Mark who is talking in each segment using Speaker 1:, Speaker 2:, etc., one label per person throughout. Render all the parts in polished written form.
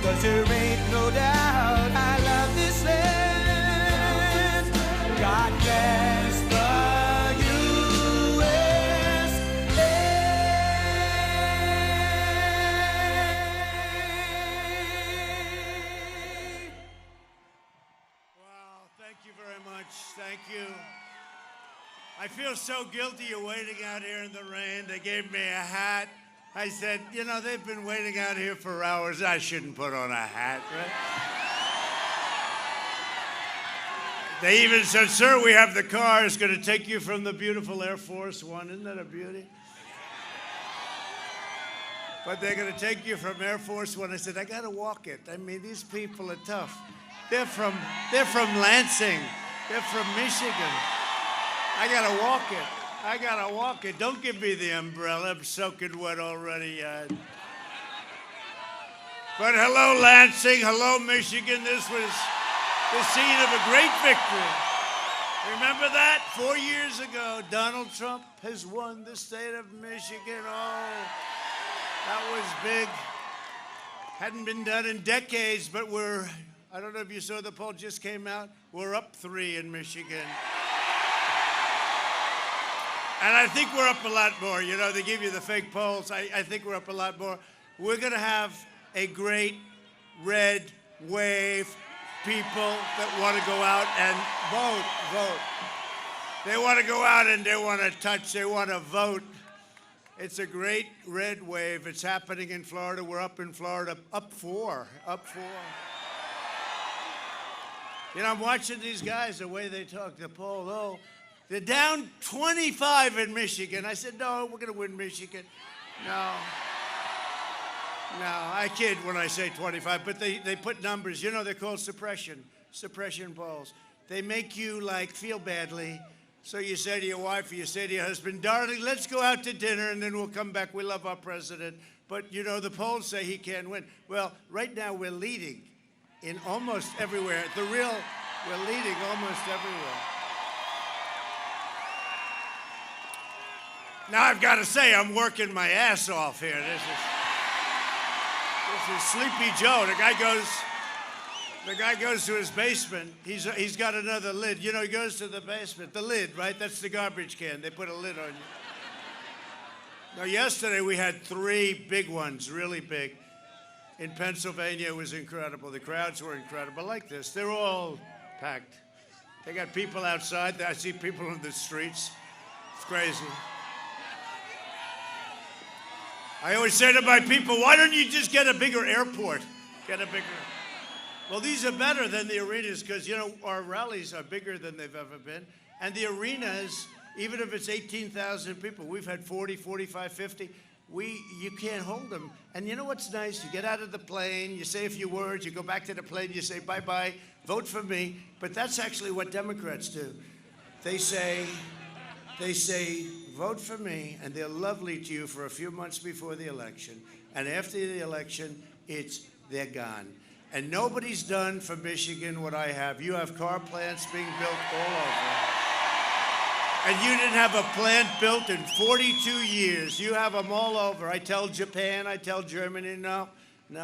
Speaker 1: 'cause there ain't no doubt I love this land. God bless the USA.
Speaker 2: Wow, thank you very much. Thank you. I feel so guilty you're waiting out here in the rain. They gave me a hat. I said, you know, they've been waiting out here for hours. I shouldn't put on a hat, right? They even said, sir, we have the car. It's going to take you from the beautiful Air Force One. Isn't that a beauty? But they're going to take you from Air Force One. I said, I got to walk it. I mean, these people are tough. They're from Lansing. They're from Michigan. I got to walk it. I got to walk it. Don't give me the umbrella. I'm soaking wet already. But hello, Lansing. Hello, Michigan. This was the scene of a great victory. Remember that? 4 years ago, Donald Trump has won the state of Michigan. Oh, that was big. Hadn't been done in decades, but I don't know if you saw the poll just came out. We're up 3 in Michigan. And I think we're up a lot more. You know, they give you the fake polls. I think we're up a lot more. We're going to have a great red wave, people that want to go out and vote. They want to go out and they want to touch, they want to vote. It's a great red wave. It's happening in Florida. We're up in Florida, up 4. You know, I'm watching these guys, the way they talk, the poll, oh, they're down 25 in Michigan. I said, no, we're going to win Michigan. No, I kid when I say 25, but they put numbers. You know, they're called suppression polls. They make you, like, feel badly. So you say to your wife or you say to your husband, darling, let's go out to dinner and then we'll come back. We love our president. But, you know, the polls say he can't win. Well, right now we're leading in almost everywhere. We're leading almost everywhere. Now, I've got to say, I'm working my ass off here. This is Sleepy Joe. The guy goes to his basement. He's got another lid. You know, he goes to the basement. The lid, right? That's the garbage can. They put a lid on you. Now, yesterday we had 3 big ones, really big. In Pennsylvania, it was incredible. The crowds were incredible. Like this. They're all packed. They got people outside. I see people in the streets. It's crazy. I always say to my people, why don't you just get a bigger airport? Well, these are better than the arenas because, you know, our rallies are bigger than they've ever been. And the arenas, even if it's 18,000 people, we've had 40, 45, 50. You can't hold them. And you know what's nice? You get out of the plane, you say a few words, you go back to the plane, you say bye-bye, vote for me. But that's actually what Democrats do. They say, vote for me, and they're lovely to you for a few months before the election. And after the election, they're gone. And nobody's done for Michigan what I have. You have car plants being built all over. And you didn't have a plant built in 42 years. You have them all over. I tell Japan, I tell Germany, no,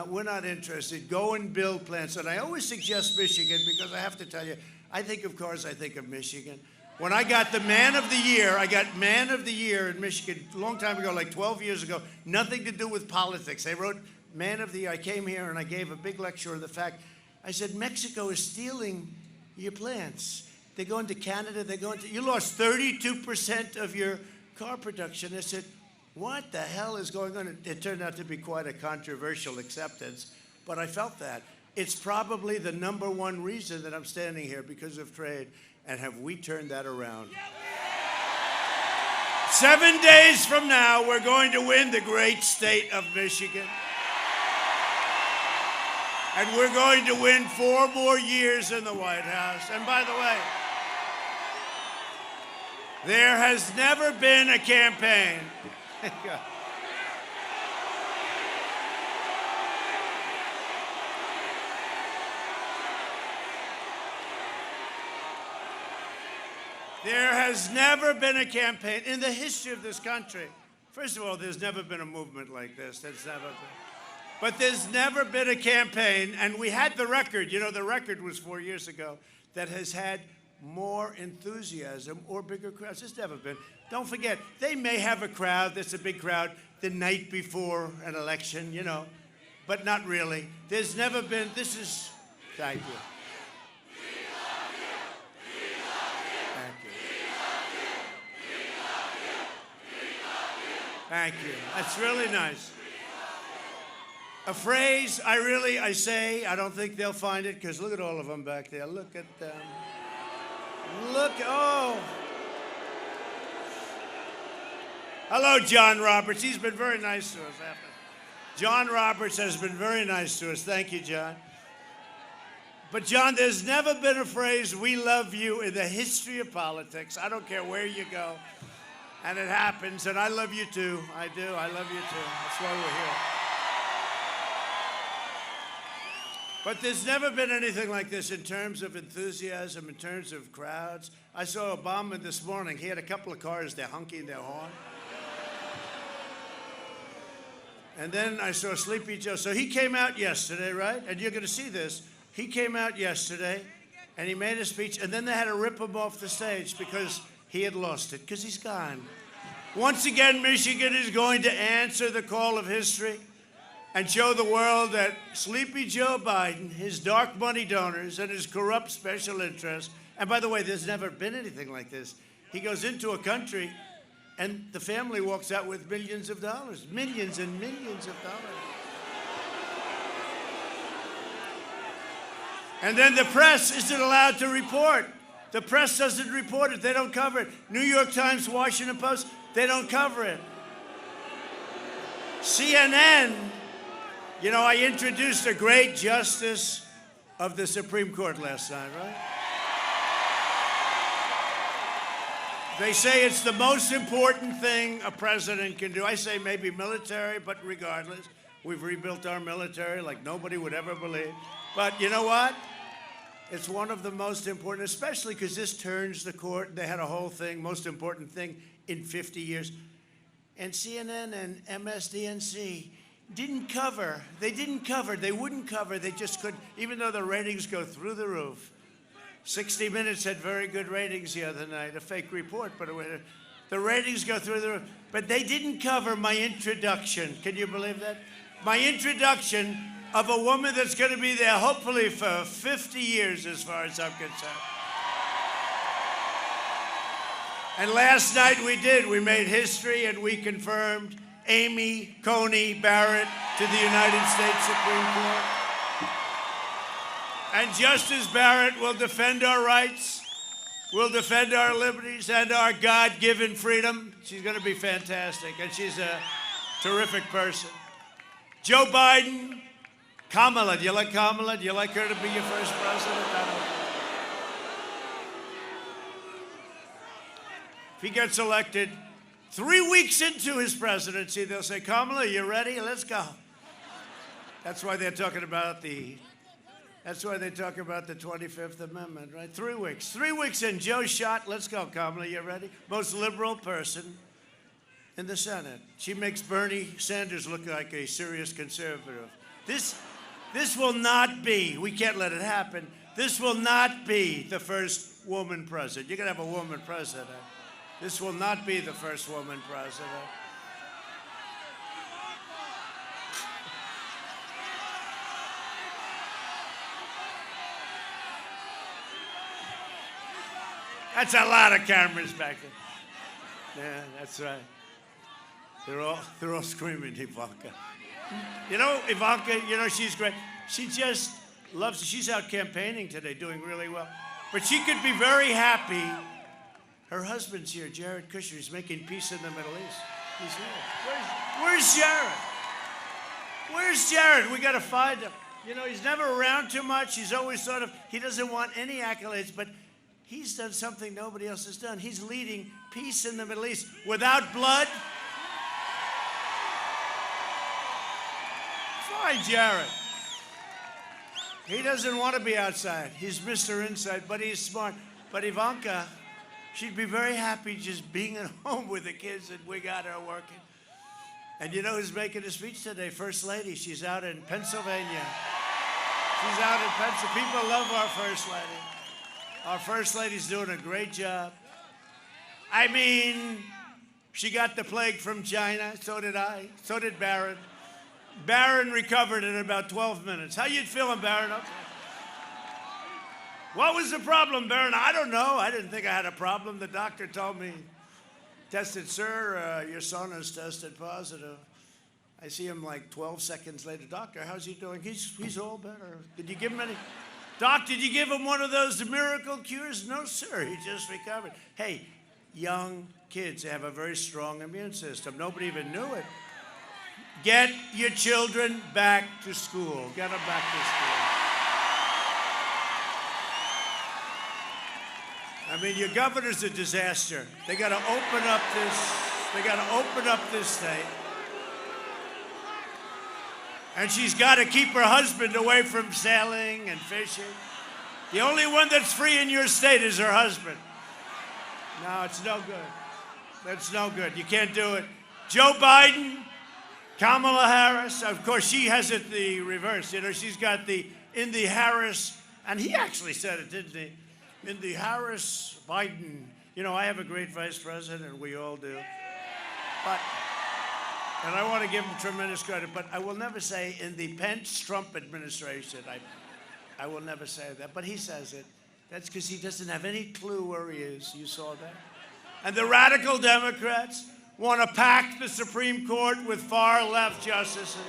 Speaker 2: we're not interested. Go and build plants. And I always suggest Michigan because I have to tell you, I think of cars, I think of Michigan. When I got the Man of the Year, I got Man of the Year in Michigan a long time ago, like 12 years ago. Nothing to do with politics. They wrote Man of the Year. I came here and I gave a big lecture on the fact. I said, Mexico is stealing your plants. They're going to Canada. You lost 32% of your car production. I said, what the hell is going on? It turned out to be quite a controversial acceptance, but I felt that. It's probably the #1 reason that I'm standing here because of trade. And have we turned that around? 7 days from now, we're going to win the great state of Michigan. And we're going to win 4 more years in the White House. And by the way, there has never been a campaign. There has never been a campaign in the history of this country. First of all, there's never been a movement like this. There's never been. But there's never been a campaign, and we had the record, you know, the record was 4 years ago, that has had more enthusiasm or bigger crowds. There's never been. Don't forget, they may have a crowd that's a big crowd the night before an election, you know, but not really. There's never been, this is, thank you. Thank you. That's really nice. A phrase I say, I don't think they'll find it, because look at all of them back there. Look at them. Look, oh. Hello, John Roberts. He's been very nice to us. John Roberts has been very nice to us. Thank you, John. But, John, there's never been a phrase, we love you, in the history of politics. I don't care where you go. And it happens, and I love you too. I do. I love you too. That's why we're here. But there's never been anything like this in terms of enthusiasm, in terms of crowds. I saw Obama this morning. He had a couple of cars, they're honking their horn. And then I saw Sleepy Joe. So he came out yesterday, right? And you're going to see this. He came out yesterday, and he made a speech, and then they had to rip him off the stage because he had lost it, because he's gone. Once again, Michigan is going to answer the call of history and show the world that Sleepy Joe Biden, his dark money donors, and his corrupt special interests, and by the way, there's never been anything like this. He goes into a country, and the family walks out with millions of dollars, millions and millions of dollars. And then the press isn't allowed to report. The press doesn't report it. They don't cover it. New York Times, Washington Post, they don't cover it. CNN, you know, I introduced a great justice of the Supreme Court last night, right? They say it's the most important thing a president can do. I say maybe military, but regardless, we've rebuilt our military like nobody would ever believe. But you know what? It's one of the most important, especially because this turns the court. They had a whole thing, most important thing in 50 years. And CNN and MSDNC didn't cover. They didn't cover. They wouldn't cover. They just couldn't, even though the ratings go through the roof. 60 Minutes had very good ratings the other night, a fake report, but the ratings go through the roof. But they didn't cover my introduction. Can you believe that? My introduction of a woman that's going to be there hopefully for 50 years as far as I'm concerned. And last night we did. We made history and we confirmed Amy Coney Barrett to the United States Supreme Court. And Justice Barrett will defend our rights, will defend our liberties and our God-given freedom. She's going to be fantastic, and she's a terrific person. Joe Biden, Kamala. Do you like Kamala? Do you like her to be your first president? I don't know. If he gets elected, 3 weeks into his presidency, they'll say, Kamala, you ready? Let's go. That's why they're talking about the 25th Amendment, right? 3 weeks. 3 weeks in, Joe shot. Let's go, Kamala. You ready? Most liberal person in the Senate. She makes Bernie Sanders look like a serious conservative. This will not be, we can't let it happen, this will not be the first woman president. You're going to have a woman president. This will not be the first woman president. That's a lot of cameras back there. Yeah, that's right. They're all screaming, Ivanka. You know, Ivanka, you know, she's great. She just loves it. She's out campaigning today, doing really well. But she could be very happy. Her husband's here, Jared Kushner. He's making peace in the Middle East. He's here. Where's Jared? Where's Jared? We got to find him. You know, he's never around too much. He's always sort of, he doesn't want any accolades, but he's done something nobody else has done. He's leading peace in the Middle East without blood. Find Jared. He doesn't want to be outside. He's Mr. Inside, but he's smart. But Ivanka, she'd be very happy just being at home with the kids, and we got her working. And you know who's making a speech today? First Lady. She's out in Pennsylvania. She's out in Pennsylvania. People love our First Lady. Our First Lady's doing a great job. I mean, she got the plague from China. So did I. So did Barron. Barron recovered in about 12 minutes. How you feeling, Barron? Okay. What was the problem, Barron? I don't know. I didn't think I had a problem. The doctor told me, tested, sir, your son has tested positive. I see him like 12 seconds later. Doctor, how's he doing? He's all better. Did you give him any? Doc, did you give him one of those miracle cures? No, sir. He just recovered. Hey, young kids have a very strong immune system. Nobody even knew it. Get your children back to school. Get them back to school. I mean, your governor's a disaster. They got to open up this. They got to open up this state. And she's got to keep her husband away from sailing and fishing. The only one that's free in your state is her husband. No, it's no good. That's no good. You can't do it. Joe Biden, Kamala Harris, of course, she has it the reverse. You know, she's got the, in the Harris, and he actually said it, didn't he? In the Harris-Biden, you know, I have a great vice president, we all do. But, and I want to give him tremendous credit, but I will never say in the Pence-Trump administration, I will never say that, but he says it. That's because he doesn't have any clue where he is. You saw that? And the radical Democrats want to pack the Supreme Court with far-left justices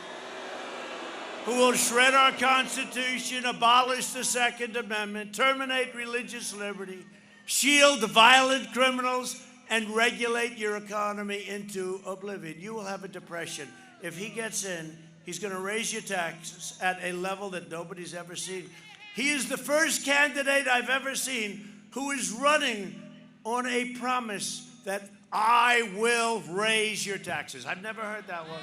Speaker 2: who will shred our Constitution, abolish the Second Amendment, terminate religious liberty, shield violent criminals, and regulate your economy into oblivion. You will have a depression. If he gets in, he's going to raise your taxes at a level that nobody's ever seen. He is the first candidate I've ever seen who is running on a promise that I will raise your taxes. I've never heard that one.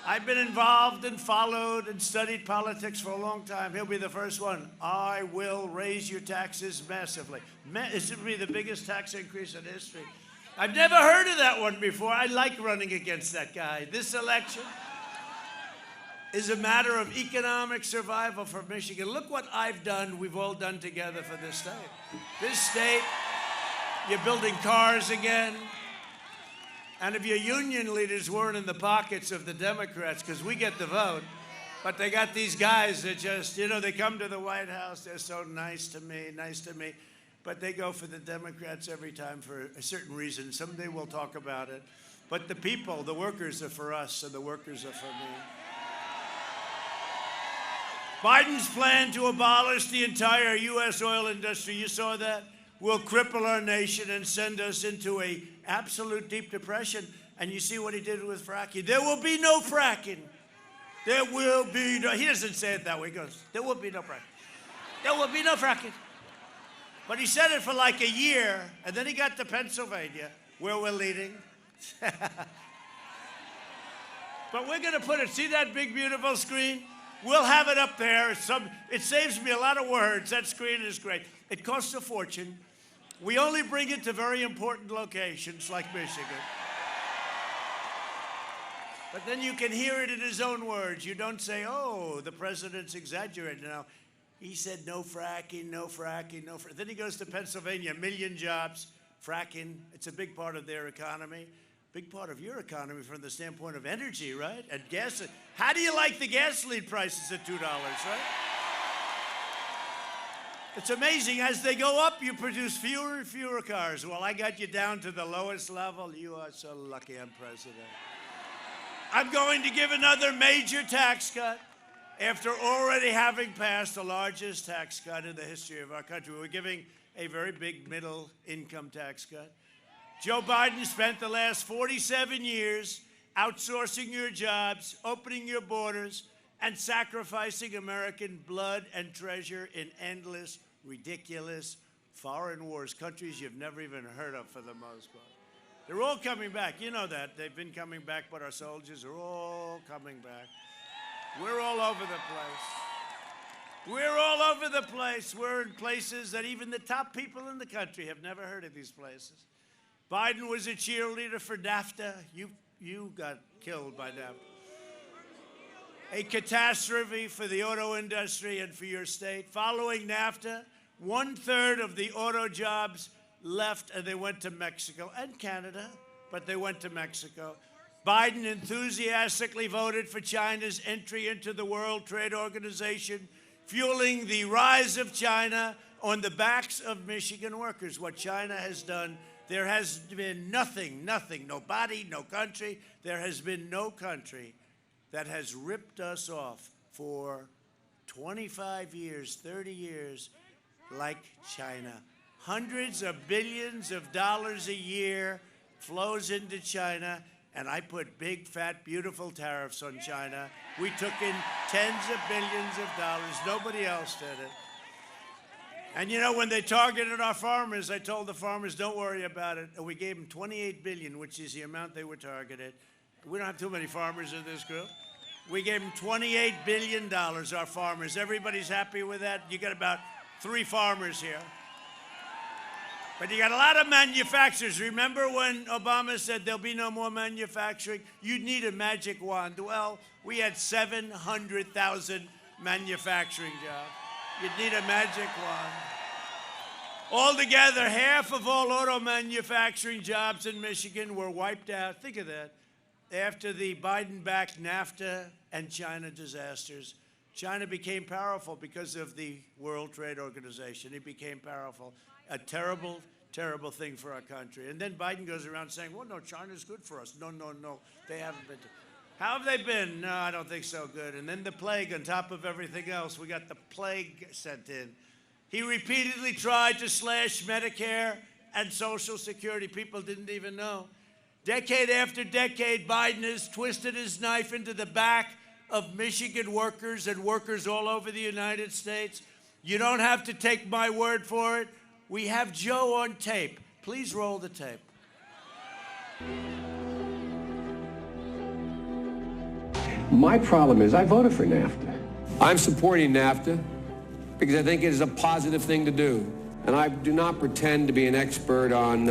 Speaker 2: I've been involved and followed and studied politics for a long time. He'll be the first one. I will raise your taxes massively. It's going to be the biggest tax increase in history. I've never heard of that one before. I like running against that guy. This election is a matter of economic survival for Michigan. Look what I've done, we've all done together for this state. This state, you're building cars again. And if your union leaders weren't in the pockets of the Democrats, because we get the vote, but they got these guys that just, you know, they come to the White House, they're so nice to me, but they go for the Democrats every time for a certain reason. Someday we'll talk about it. But the people, the workers are for us, and the workers are for me. Biden's plan to abolish the entire U.S. oil industry, you saw that, will cripple our nation and send us into an absolute deep depression. And you see what he did with fracking. There will be no fracking. There will be no, he doesn't say it that way. He goes, there will be no fracking. There will be no fracking. But he said it for like a year, and then he got to Pennsylvania, where we're leading. But we're going to put it, see that big, beautiful screen? We'll have it up there. It saves me a lot of words. That screen is great. It costs a fortune. We only bring it to very important locations like Michigan. But then you can hear it in his own words. You don't say, oh, the president's exaggerating now. He said no fracking, no fracking, no fracking. Then he goes to Pennsylvania, 1 million jobs, fracking. It's a big part of their economy. Big part of your economy from the standpoint of energy, right? And gas. How do you like the gasoline prices at $2, right? It's amazing. As they go up, you produce fewer and fewer cars. Well, I got you down to the lowest level. You are so lucky I'm president. I'm going to give another major tax cut after already having passed the largest tax cut in the history of our country. We're giving a very big middle income tax cut. Joe Biden spent the last 47 years outsourcing your jobs, opening your borders, and sacrificing American blood and treasure in endless, ridiculous foreign wars, countries you've never even heard of for the most part. They're all coming back. You know that. They've been coming back, but our soldiers are all coming back. We're all over the place. We're all over the place. We're in places that even the top people in the country have never heard of these places. Biden was a cheerleader for NAFTA. You got killed by NAFTA. A catastrophe for the auto industry and for your state. Following NAFTA, 1/3 of the auto jobs left and they went to Mexico and Canada, but they went to Mexico. Biden enthusiastically voted for China's entry into the World Trade Organization, fueling the rise of China on the backs of Michigan workers. What China has done, there has been nothing, nobody, no country, there has been no country that has ripped us off for 25 years, 30 years, like China. Hundreds of billions of dollars a year flows into China, and I put big, fat, beautiful tariffs on China. We took in tens of billions of dollars. Nobody else did it. And you know, when they targeted our farmers, I told the farmers, don't worry about it. And we gave them $28 billion, which is the amount they were targeted. We don't have too many farmers in this group. We gave them $28 billion, our farmers. Everybody's happy with that? You got about 3 farmers here. But you got a lot of manufacturers. Remember when Obama said there'll be no more manufacturing? You'd need a magic wand. Well, we had 700,000 manufacturing jobs. You'd need a magic wand. Altogether, half of all auto manufacturing jobs in Michigan were wiped out. Think of that. After the Biden-backed NAFTA and China disasters, China became powerful because of the World Trade Organization. It became powerful. A terrible, terrible thing for our country. And then Biden goes around saying, well, no, China's good for us. No, they haven't been. How have they been? No, I don't think so good. And then the plague on top of everything else. We got the plague sent in. He repeatedly tried to slash Medicare and Social Security. People didn't even know. Decade after decade, Biden has twisted his knife into the back of Michigan workers and workers all over the United States. You don't have to take my word for it. We have Joe on tape. Please roll the tape.
Speaker 3: My problem is I voted for NAFTA. I'm supporting NAFTA because I think it is a positive thing to do. And I do not pretend to be an expert on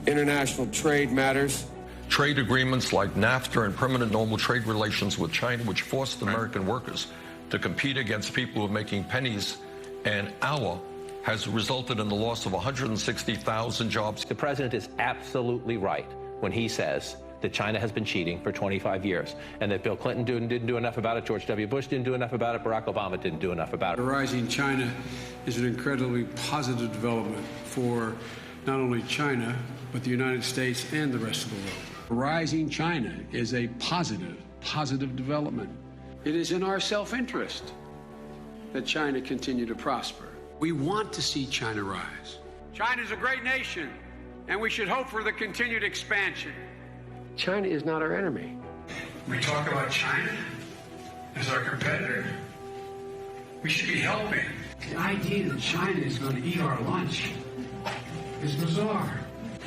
Speaker 3: international trade matters.
Speaker 4: Trade agreements like NAFTA and permanent normal trade relations with China, which forced American workers to compete against people who are making pennies an hour, has resulted in the loss of 160,000 jobs.
Speaker 5: The president is absolutely right when he says that China has been cheating for 25 years and that Bill Clinton didn't do enough about it, George W. Bush didn't do enough about it, Barack Obama didn't do enough about it.
Speaker 6: The rising China is an incredibly positive development for not only China, but the United States and the rest of the world. Rising China is a positive development. It is in our self-interest that China continue to prosper. We want to see China rise. China's a great nation, and we should hope for the continued expansion.
Speaker 3: China is not our enemy.
Speaker 6: We talk about China as our competitor. We should be helping. The idea that China is going to eat our lunch is bizarre.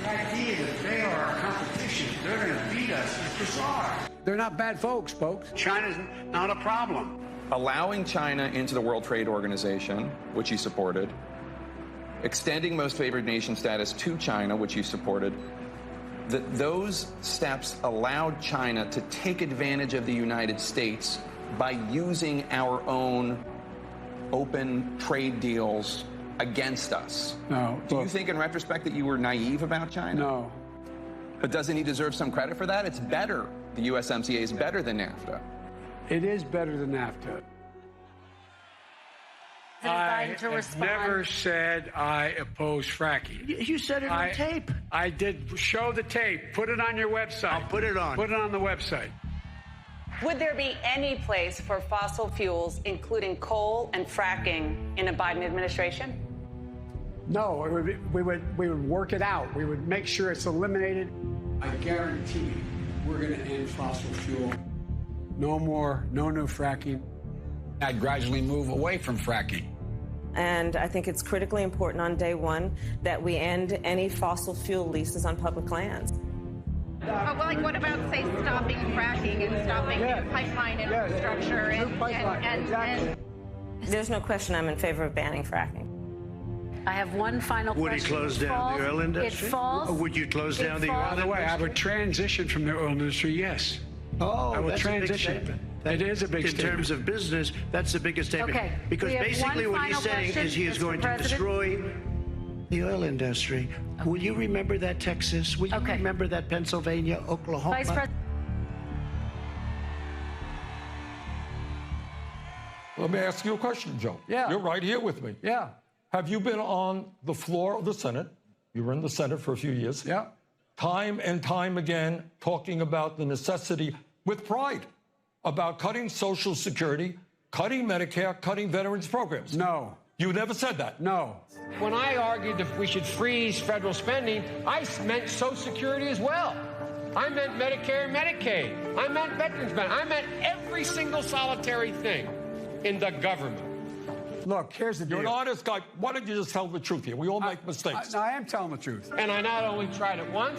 Speaker 6: The idea that they are our competition, they're going to beat us, is bizarre. They're not bad folks. China's not a problem.
Speaker 7: Allowing China into the World Trade Organization, which he supported, extending most favored nation status to China, which he supported, that those steps allowed China to take advantage of the United States by using our own open trade deals against us.
Speaker 6: No.
Speaker 7: Do you think in retrospect that you were naive about China?
Speaker 6: No.
Speaker 7: But doesn't he deserve some credit for that? It's better. The USMCA is better than NAFTA.
Speaker 6: It is better than NAFTA. I have never said I oppose fracking.
Speaker 2: You said it on tape.
Speaker 6: I did. Show the tape. Put it on your website.
Speaker 2: I'll put it on.
Speaker 6: Put it on the website.
Speaker 8: Would there be any place for fossil fuels, including coal and fracking, in a Biden administration?
Speaker 6: No, we would work it out. We would make sure it's eliminated. I guarantee you, we're going to end fossil fuel. No more, no new fracking. I'd gradually move away from fracking.
Speaker 9: And I think it's critically important on day one that we end any fossil fuel leases on public lands.
Speaker 10: Well, like, what about, say, stopping fracking and stopping new pipeline infrastructure?
Speaker 9: There's no question I'm in favor of banning fracking.
Speaker 11: I have one final question.
Speaker 2: Would he close down the oil industry?
Speaker 11: It falls.
Speaker 2: Or would you close down the oil industry?
Speaker 6: By the way, I would transition from the oil industry, yes.
Speaker 2: Oh,
Speaker 6: I will
Speaker 2: that's
Speaker 6: transition.
Speaker 2: a big statement.
Speaker 6: It is a big statement.
Speaker 2: In terms of business, that's the biggest statement.
Speaker 11: Okay.
Speaker 2: Because
Speaker 11: We have
Speaker 2: basically
Speaker 11: one
Speaker 2: what he's
Speaker 11: final
Speaker 2: saying
Speaker 11: question,
Speaker 2: is he is
Speaker 11: Mr.
Speaker 2: going to
Speaker 11: President.
Speaker 2: destroy the oil industry. Will you remember that, Texas? Will you remember that, Pennsylvania, Oklahoma?
Speaker 11: Vice President.
Speaker 4: Let me ask you a question, Joe.
Speaker 6: Yeah.
Speaker 4: You're right here with me.
Speaker 6: Yeah.
Speaker 4: Have you been on the floor of the Senate? You were in the Senate for a few years.
Speaker 6: Yeah.
Speaker 4: Time and time again, talking about the necessity, with pride, about cutting Social Security, cutting Medicare, cutting veterans programs.
Speaker 6: No.
Speaker 4: You never said that.
Speaker 6: No.
Speaker 3: When I argued that we should freeze federal spending, I meant Social Security as well. I meant Medicare and Medicaid. I meant veterans benefits. I meant every single solitary thing in the government.
Speaker 6: Look, here's the deal.
Speaker 4: You're an honest guy. Why don't you just tell the truth here? We all make mistakes.
Speaker 6: I am telling the truth.
Speaker 3: And I not only tried it once,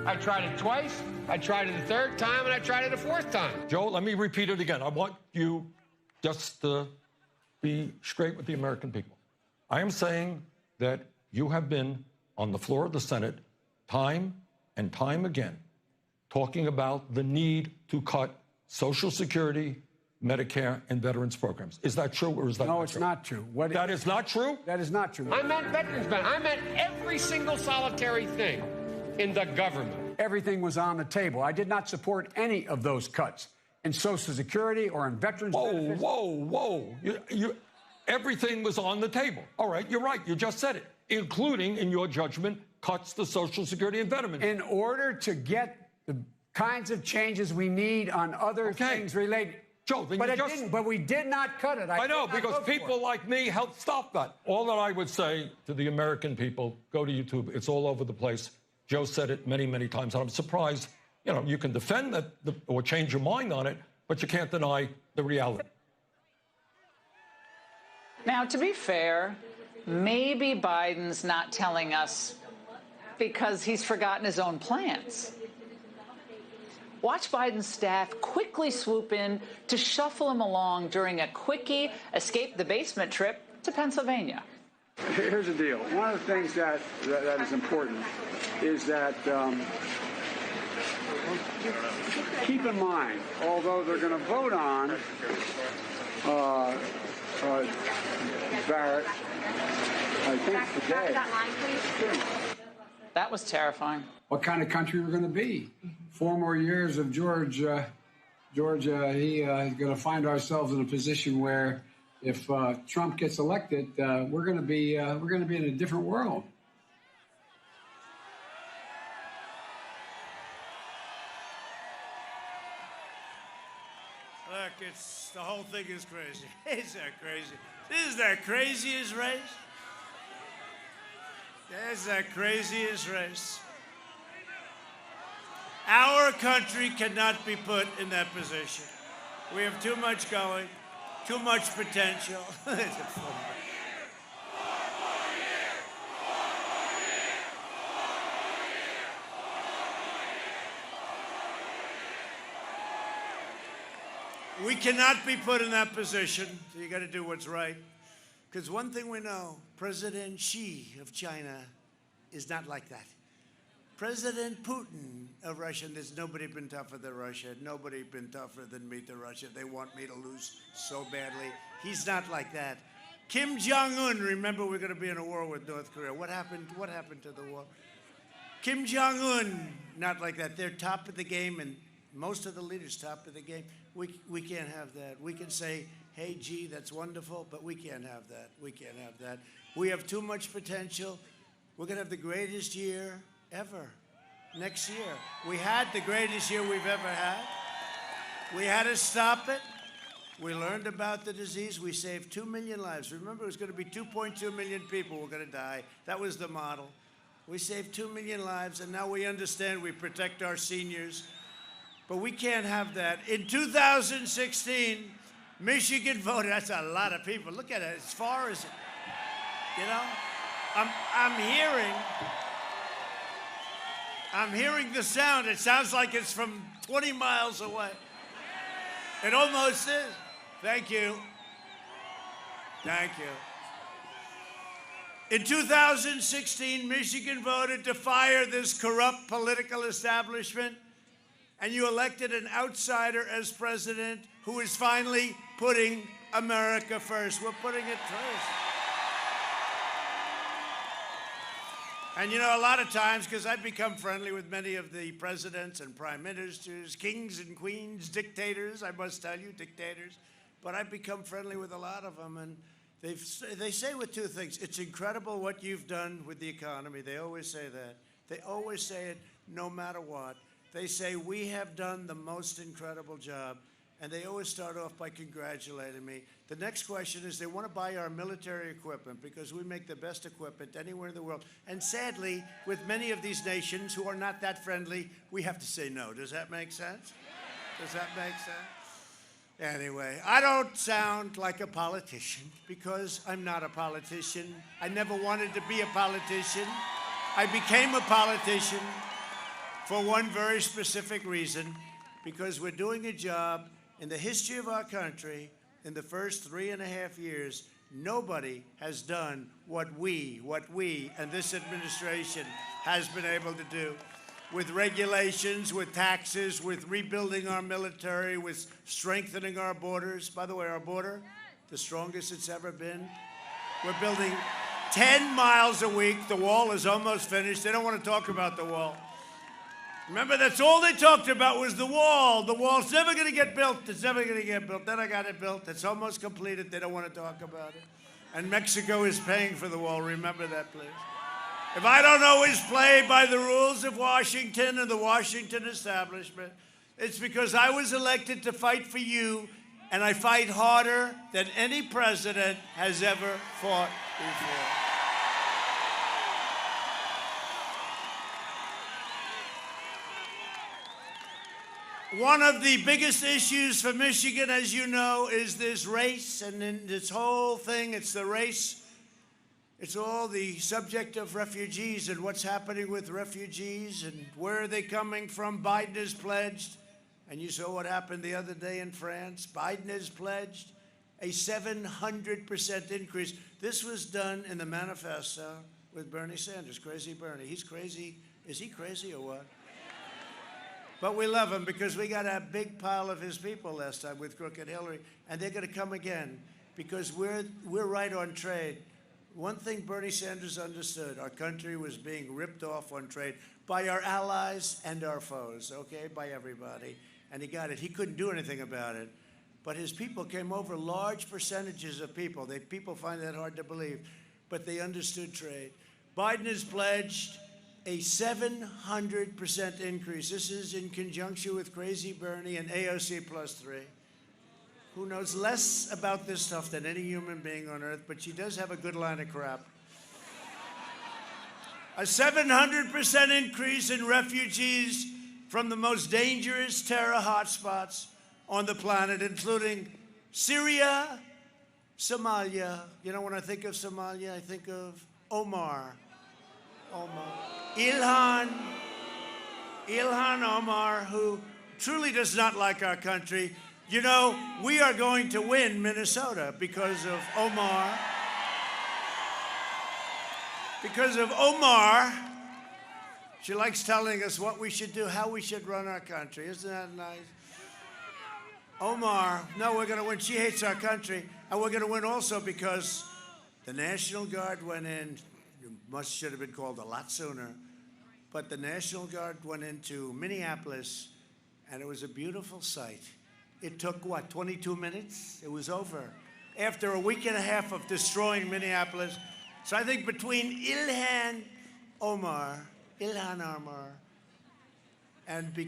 Speaker 3: I tried it twice, I tried it a third time, and I tried it a fourth time.
Speaker 4: Joe, let me repeat it again. I want you just to be straight with the American people. I am saying that you have been on the floor of the Senate time and time again talking about the need to cut Social Security, Medicare, and veterans programs. Is that true or is that not true?
Speaker 6: No, it's not true.
Speaker 4: That is not true?
Speaker 6: That is not true.
Speaker 3: I meant veterans benefits. I meant every single solitary thing in the government.
Speaker 6: Everything was on the table. I did not support any of those cuts in Social Security or in veterans benefits.
Speaker 4: Whoa. Everything was on the table. All right, you're right. You just said it, including, in your judgment, cuts to Social Security and veterans.
Speaker 6: In order to get the kinds of changes we need on other things related.
Speaker 4: Joe, then
Speaker 6: but
Speaker 4: you
Speaker 6: it
Speaker 4: just...
Speaker 6: didn't. But we did not cut it.
Speaker 4: I know, because people like me helped stop that. All that I would say to the American people, go to YouTube. It's all over the place. Joe said it many, many times, and I'm surprised. You know, you can defend that or change your mind on it, but you can't deny the reality.
Speaker 12: Now, to be fair, maybe Biden's not telling us because he's forgotten his own plans. Watch Biden's staff quickly swoop in to shuffle him along during a quickie escape the basement trip to Pennsylvania.
Speaker 6: Here's the deal. One of the things that is important is that keep in mind, although they're going to vote on Barrett, I think today.
Speaker 12: That was terrifying.
Speaker 6: What kind of country we're going to be? 4 more years of Georgia, he's going to find ourselves in a position where, if Trump gets elected, we're going to be in a different world.
Speaker 2: Look, the whole thing is crazy. Is that crazy? This is the craziest race. That's the craziest race. Our country cannot be put in that position. We have too much going, too much potential. We cannot be put in that position. So you got to do what's right. Because one thing we know, President Xi of China is not like that. President Putin of Russia, there's nobody been tougher than Russia. Nobody been tougher than me to Russia. They want me to lose so badly. He's not like that. Kim Jong-un, remember we're going to be in a war with North Korea. What happened to the war? Kim Jong-un, not like that. They're top of the game, and most of the leaders top of the game. We can't have that. We can say, hey, gee, that's wonderful, but we can't have that. We can't have that. We have too much potential. We're going to have the greatest year ever next year. We had the greatest year we've ever had. We had to stop it. We learned about the disease. We saved 2 million lives. Remember, it was going to be 2.2 million people were going to die. That was the model. We saved 2 million lives, and now we understand we protect our seniors. But we can't have that. In 2016, Michigan voted. That's a lot of people. Look at it. As far as, I'm hearing the sound. It sounds like it's from 20 miles away. It almost is. Thank you. Thank you. In 2016, Michigan voted to fire this corrupt political establishment, and you elected an outsider as president who is finally putting America first. We're putting it first. And you know, a lot of times, because I've become friendly with many of the presidents and prime ministers, kings and queens, dictators, I must tell you, dictators, but I've become friendly with a lot of them, and they say with two things. It's incredible what you've done with the economy. They always say that. They always say it no matter what. They say, we have done the most incredible job. And they always start off by congratulating me. The next question is they want to buy our military equipment because we make the best equipment anywhere in the world. And sadly, with many of these nations who are not that friendly, we have to say no. Does that make sense? Does that make sense? Anyway, I don't sound like a politician because I'm not a politician. I never wanted to be a politician. I became a politician for one very specific reason, because we're doing a job. In the history of our country, in the first 3.5 years, nobody has done what we and this administration has been able to do. With regulations, with taxes, with rebuilding our military, with strengthening our borders. By the way, our border, the strongest it's ever been. We're building 10 miles a week. The wall is almost finished. They don't want to talk about the wall. Remember, that's all they talked about was the wall. The wall's never going to get built. It's never going to get built. Then I got it built. It's almost completed. They don't want to talk about it. And Mexico is paying for the wall. Remember that, please. If I don't always play by the rules of Washington and the Washington establishment, it's because I was elected to fight for you, and I fight harder than any president has ever fought before. One of the biggest issues for Michigan, as you know, is this race. And in this whole thing, it's the race. It's all the subject of refugees and what's happening with refugees and where are they coming from. Biden has pledged, and you saw what happened the other day in France. Biden has pledged a 700% increase. This was done in the manifesto with Bernie Sanders. Crazy Bernie. He's crazy. Is he crazy or what? But we love him because we got a big pile of his people last time with Crooked Hillary, and they're going to come again because we're right on trade. One thing Bernie Sanders understood, our country was being ripped off on trade by our allies and our foes, okay, by everybody, and he got it. He couldn't do anything about it, but his people came over, large percentages of people. People find that hard to believe, but they understood trade. Biden has pledged a 700% increase. This is in conjunction with Crazy Bernie and AOC plus 3, who knows less about this stuff than any human being on earth, but she does have a good line of crap. A 700% increase in refugees from the most dangerous terror hotspots on the planet, including Syria, Somalia. You know, when I think of Somalia, I think of Omar. Ilhan Omar, who truly does not like our country. You know, we are going to win Minnesota because of Omar. Because of Omar. She likes telling us what we should do, how we should run our country. Isn't that nice? Omar, no, we're going to win. She hates our country. And we're going to win also because the National Guard went in. Should have been called a lot sooner. But the National Guard went into Minneapolis, and it was a beautiful sight. It took, 22 minutes? It was over. After a week and a half of destroying Minneapolis. So I think between Ilhan Omar, and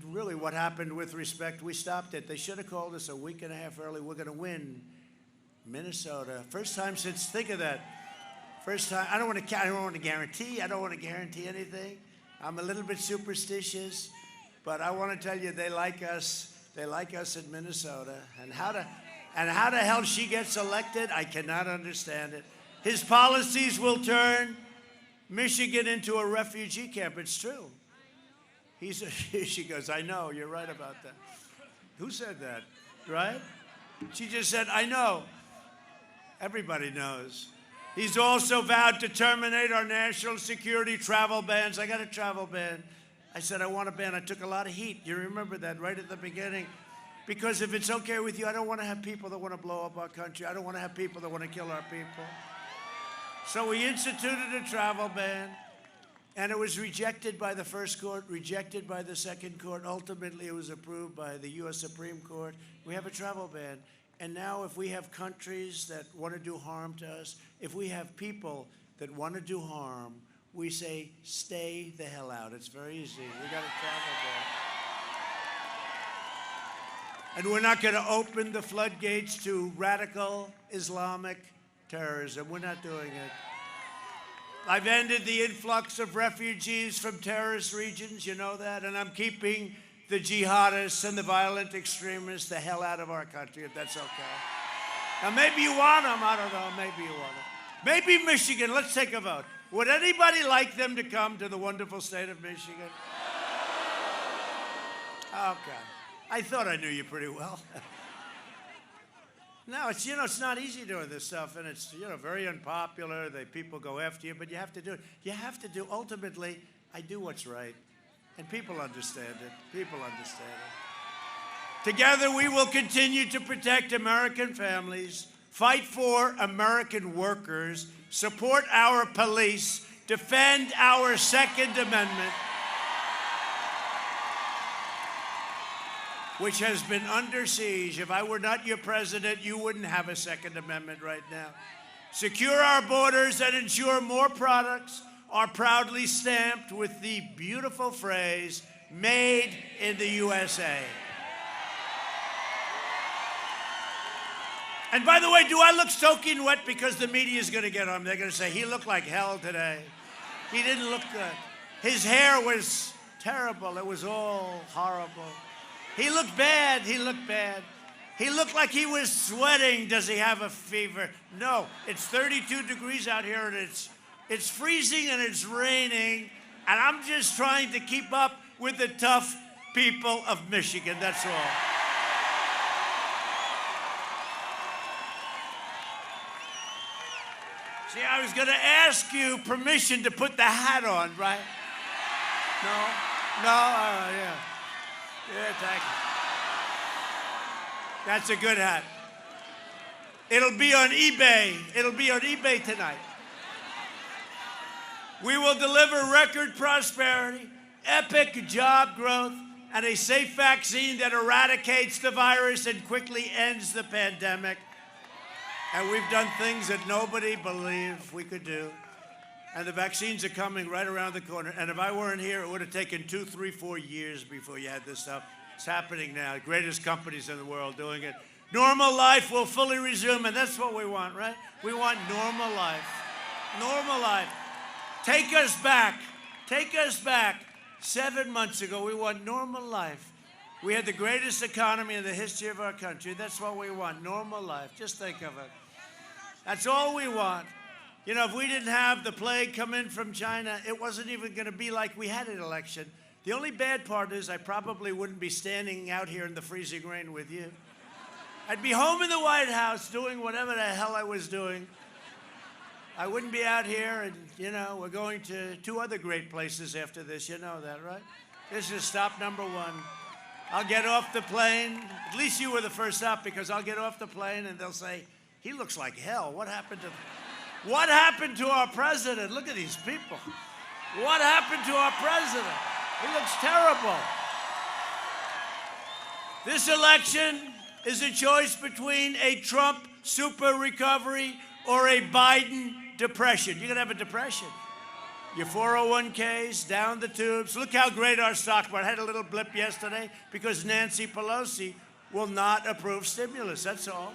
Speaker 2: really what happened with respect, we stopped it. They should have called us a week and a half early. We're going to win Minnesota. First time since, think of that. First time, I don't want to guarantee anything. I'm a little bit superstitious, but I want to tell you they like us. They like us in Minnesota. And how the hell she gets elected, I cannot understand it. His policies will turn Michigan into a refugee camp. It's true. She goes, I know, you're right about that. Who said that, right? She just said, I know. Everybody knows. He's also vowed to terminate our national security travel bans. I got a travel ban. I said I want a ban. I took a lot of heat. You remember that right at the beginning. Because if it's okay with you, I don't want to have people that want to blow up our country. I don't want to have people that want to kill our people. So we instituted a travel ban, and it was rejected by the first court, rejected by the second court. Ultimately, it was approved by the U.S. Supreme Court. We have a travel ban. And now if we have countries that want to do harm to us, if we have people that want to do harm, we say, stay the hell out. It's very easy. We got a travel ban. And we're not going to open the floodgates to radical Islamic terrorism. We're not doing it. I've ended the influx of refugees from terrorist regions, you know that, and I'm keeping the jihadists and the violent extremists the hell out of our country, if that's okay. Now, maybe you want them. I don't know. Maybe you want them. Maybe Michigan. Let's take a vote. Would anybody like them to come to the wonderful state of Michigan? Okay. I thought I knew you pretty well. No, it's, it's not easy doing this stuff, and it's, very unpopular. People go after you, but you have to do it. You have to do, ultimately, I do what's right. And people understand it. People understand it. Together, we will continue to protect American families, fight for American workers, support our police, defend our Second Amendment, which has been under siege. If I were not your president, you wouldn't have a Second Amendment right now. Secure our borders and ensure more products are proudly stamped with the beautiful phrase, made in the USA. And by the way, do I look soaking wet? Because the media is going to get on him. They're going to say, he looked like hell today. He didn't look good. His hair was terrible. It was all horrible. He looked bad. He looked bad. He looked like he was sweating. Does he have a fever? No, it's 32 degrees out here, and it's freezing and it's raining, and I'm just trying to keep up with the tough people of Michigan, that's all. See, I was going to ask you permission to put the hat on, right? No? Yeah. Yeah, thank you. That's a good hat. It'll be on eBay. It'll be on eBay tonight. We will deliver record prosperity, epic job growth, and a safe vaccine that eradicates the virus and quickly ends the pandemic. And we've done things that nobody believed we could do. And the vaccines are coming right around the corner. And if I weren't here, it would have taken 2, 3, 4 years before you had this stuff. It's happening now. The greatest companies in the world doing it. Normal life will fully resume, and that's what we want, right? We want normal life. Normal life. Take us back. Take us back. 7 months ago, we want normal life. We had the greatest economy in the history of our country. That's what we want, normal life. Just think of it. That's all we want. You know, if we didn't have the plague come in from China, it wasn't even going to be like we had an election. The only bad part is I probably wouldn't be standing out here in the freezing rain with you. I'd be home in the White House doing whatever the hell I was doing. I wouldn't be out here, and, we're going to 2 other great places after this. You know that, right? This is stop number 1. I'll get off the plane. At least you were the first stop, because I'll get off the plane, and they'll say, he looks like hell. What happened to our president? Look at these people. What happened to our president? He looks terrible. This election is a choice between a Trump super recovery or a Biden depression. You're going to have a depression. Your 401ks, down the tubes. Look how great our stock market. I had a little blip yesterday because Nancy Pelosi will not approve stimulus. That's all.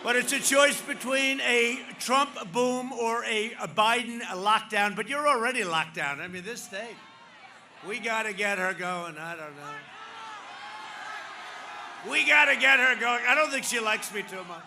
Speaker 2: But it's a choice between a Trump boom or a Biden lockdown. But you're already locked down. I mean, this state, we got to get her going. I don't know. We got to get her going. I don't think she likes me too much.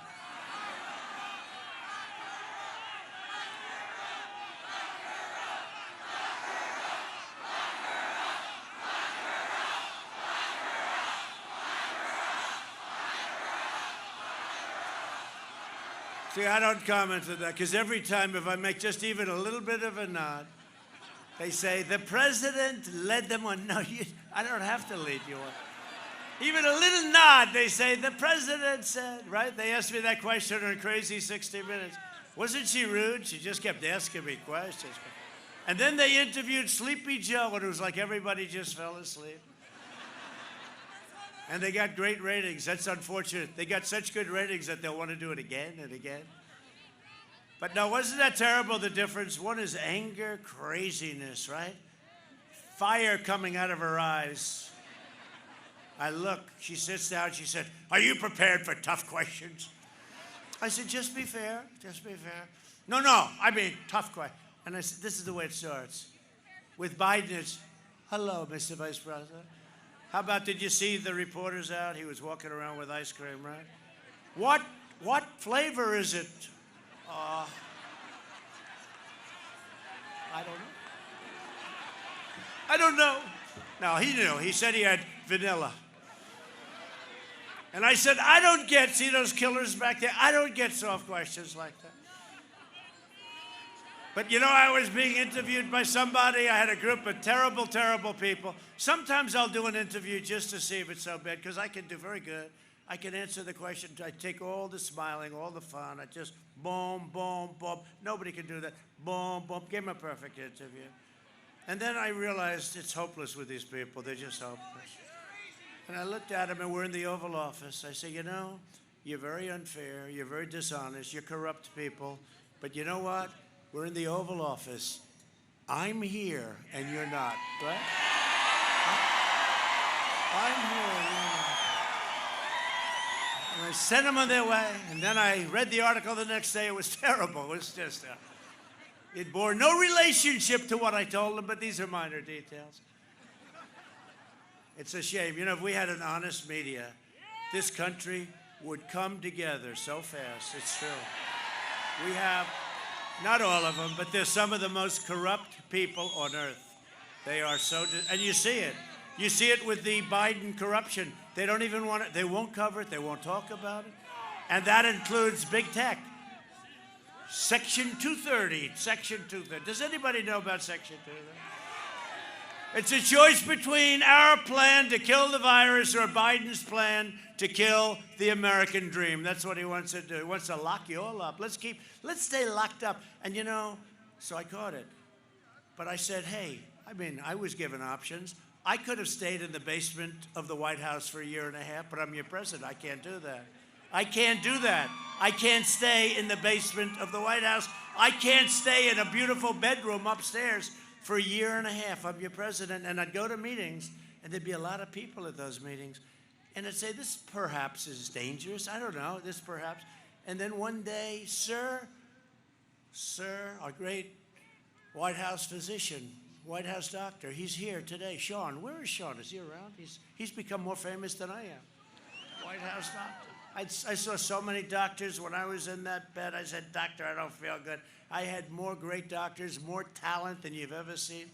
Speaker 2: See, I don't comment on that, because every time if I make just even a little bit of a nod, they say, the president led them on. No, I don't have to lead you on. Even a little nod, they say, the president said, right? They asked me that question on Crazy 60 Minutes. Wasn't she rude? She just kept asking me questions. And then they interviewed Sleepy Joe, and it was like everybody just fell asleep. And they got great ratings. That's unfortunate. They got such good ratings that they'll want to do it again and again. But no, wasn't that terrible, the difference? One is anger, craziness, right? Fire coming out of her eyes. I look, she sits down, she said, are you prepared for tough questions? I said, just be fair, just be fair. No, I mean, tough question. And I said, this is the way it starts. With Biden, it's, hello, Mr. Vice President. How about, did you see the reporters out? He was walking around with ice cream, right? What flavor is it? I don't know. I don't know. No, he knew. He said he had vanilla. And I said, I don't get, see those killers back there? I don't get soft questions like that. But you know, I was being interviewed by somebody. I had a group of terrible, terrible people. Sometimes I'll do an interview just to see if it's so bad, because I can do very good. I can answer the question. I take all the smiling, all the fun. I just boom, boom, boom. Nobody can do that. Boom, boom. Give them a perfect interview. And then I realized it's hopeless with these people. They're just hopeless. And I looked at them, and we're in the Oval Office. I said, you know, you're very unfair. You're very dishonest. You're corrupt people. But you know what? We're in the Oval Office. I'm here, and you're not, right? I'm here, and you're not. And I sent them on their way, and then I read the article the next day. It was terrible. It was just, it bore no relationship to what I told them, but these are minor details. It's a shame. You know, if we had an honest media, this country would come together so fast. It's true. We have, not all of them, but they're some of the most corrupt people on earth. They are so, and you see it. You see it with the Biden corruption. They don't even want it. They won't cover it. They won't talk about it. And that includes big tech. Section 230. Section 230. Does anybody know about Section 230? It's a choice between our plan to kill the virus or Biden's plan to kill the American dream. That's what he wants to do. He wants to lock you all up. Let's stay locked up. And you know, so I caught it. But I said, hey, I mean, I was given options. I could have stayed in the basement of the White House for a year and a half, but I'm your president. I can't do that. I can't do that. I can't stay in the basement of the White House. I can't stay in a beautiful bedroom upstairs for a year and a half. I'm your president. And I'd go to meetings, and there'd be a lot of people at those meetings. And I'd say, this perhaps is dangerous. I don't know, this perhaps. And then one day, sir, our great White House physician, White House doctor, he's here today. Sean, where is Sean? Is he around? He's become more famous than I am. White House doctor. I saw so many doctors when I was in that bed. I said, doctor, I don't feel good. I had more great doctors, more talent than you've ever seen.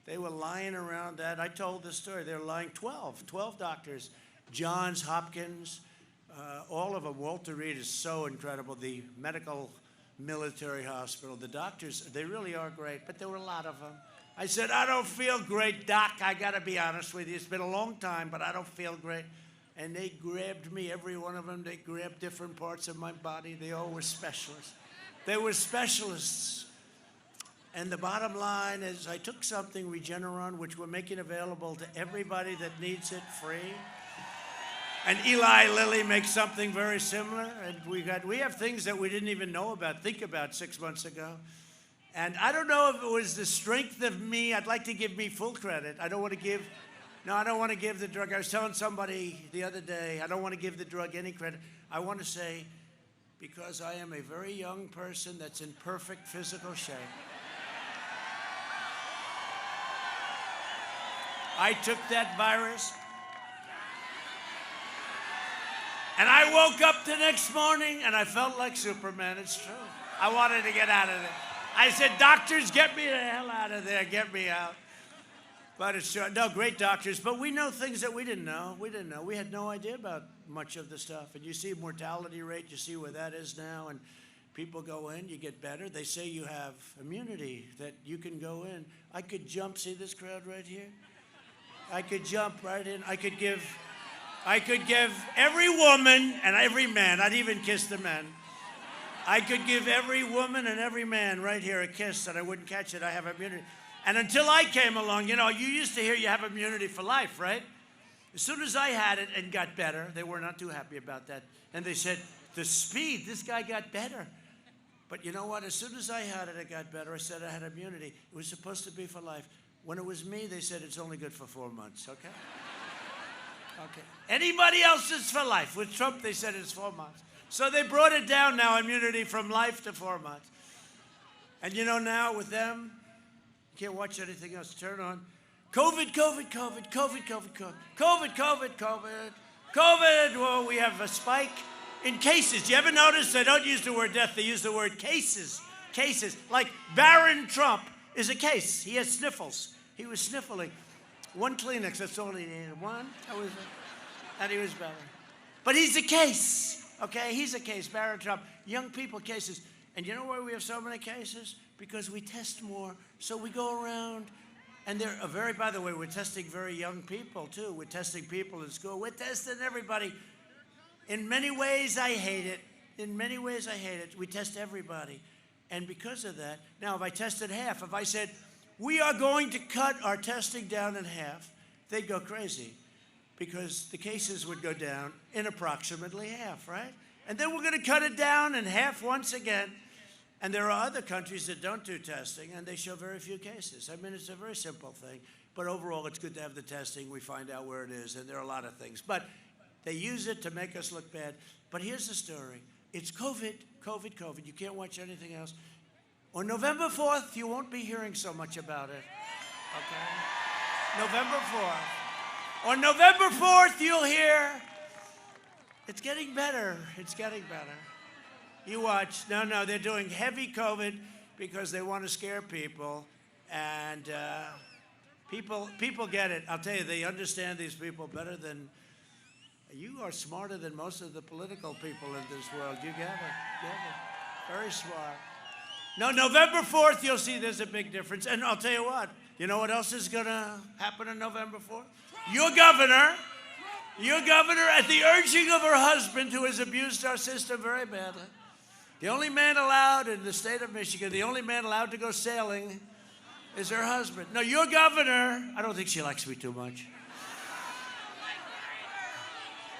Speaker 2: They were lying around that. I told the story. They were lying 12 doctors. Johns Hopkins, all of them. Walter Reed is so incredible. The medical military hospital. The doctors, they really are great, but there were a lot of them. I said, I don't feel great, doc. I got to be honest with you. It's been a long time, but I don't feel great. And they grabbed me, every one of them. They grabbed different parts of my body. They all were specialists. They were specialists. And the bottom line is I took something, Regeneron, which we're making available to everybody that needs it free. And Eli Lilly makes something very similar. And we have things that we didn't even think about 6 months ago. And I don't know if it was the strength of me. I'd like to give me full credit. I don't want to give the drug. I was telling somebody the other day, I don't want to give the drug any credit. I want to say, because I am a very young person that's in perfect physical shape. I took that virus, and I woke up the next morning, and I felt like Superman. It's true. I wanted to get out of there. I said, doctors, get me the hell out of there. Get me out. But it's true. No, great doctors. But we know things that we didn't know. We had no idea about much of the stuff. And you see mortality rate. You see where that is now. People go in, you get better. They say you have immunity, that you can go in. I could jump, see this crowd right here? I could jump right in. I could give every woman and every man, I'd even kiss the men. I could give every woman and every man right here a kiss and I wouldn't catch it. I have immunity. And until I came along, you know, you used to hear you have immunity for life, right? As soon as I had it and got better, they were not too happy about that. And they said, the speed, this guy got better. But you know what? As soon as I had it, it got better. I said I had immunity. It was supposed to be for life. When it was me, they said it's only good for 4 months, okay? Okay. Anybody else is for life. With Trump, they said it's 4 months. So they brought it down now, immunity from life to 4 months. And you know now with them, you can't watch anything else. Turn on COVID, COVID, COVID, COVID, COVID, COVID, COVID, COVID, COVID, COVID. Well, we have a spike in cases. You ever notice they don't use the word death, they use the word cases. Cases. Like Barron Trump is a case. He has sniffles. He was sniffling. One Kleenex, that's all he needed. One, and he was better. But he's a case, okay? He's a case, Barron Trump. Young people, cases. And you know why we have so many cases? Because we test more. So we go around, and they're by the way, we're testing very young people, too. We're testing people in school. We're testing everybody. In many ways, I hate it. In many ways, I hate it. We test everybody. And because of that, now, if I tested half, if I said, we are going to cut our testing down in half, they'd go crazy because the cases would go down in approximately half, right? And then we're going to cut it down in half once again. And there are other countries that don't do testing, and they show very few cases. I mean, it's a very simple thing. But overall, it's good to have the testing. We find out where it is, and there are a lot of things. But they use it to make us look bad. But here's the story. It's COVID, COVID, COVID. You can't watch anything else. On November 4th, you won't be hearing so much about it, okay? November 4th. On November 4th, you'll hear, it's getting better, it's getting better. You watch. No, they're doing heavy COVID because they want to scare people, and people get it. I'll tell you, they understand these people better than, you are smarter than most of the political people in this world. You get it. Very smart. No, November 4th, you'll see there's a big difference. And I'll tell you what else is going to happen on November 4th? Your governor, at the urging of her husband, who has abused our system very badly, the only man allowed in the state of Michigan, the only man allowed to go sailing is her husband. No, your governor, I don't think she likes me too much.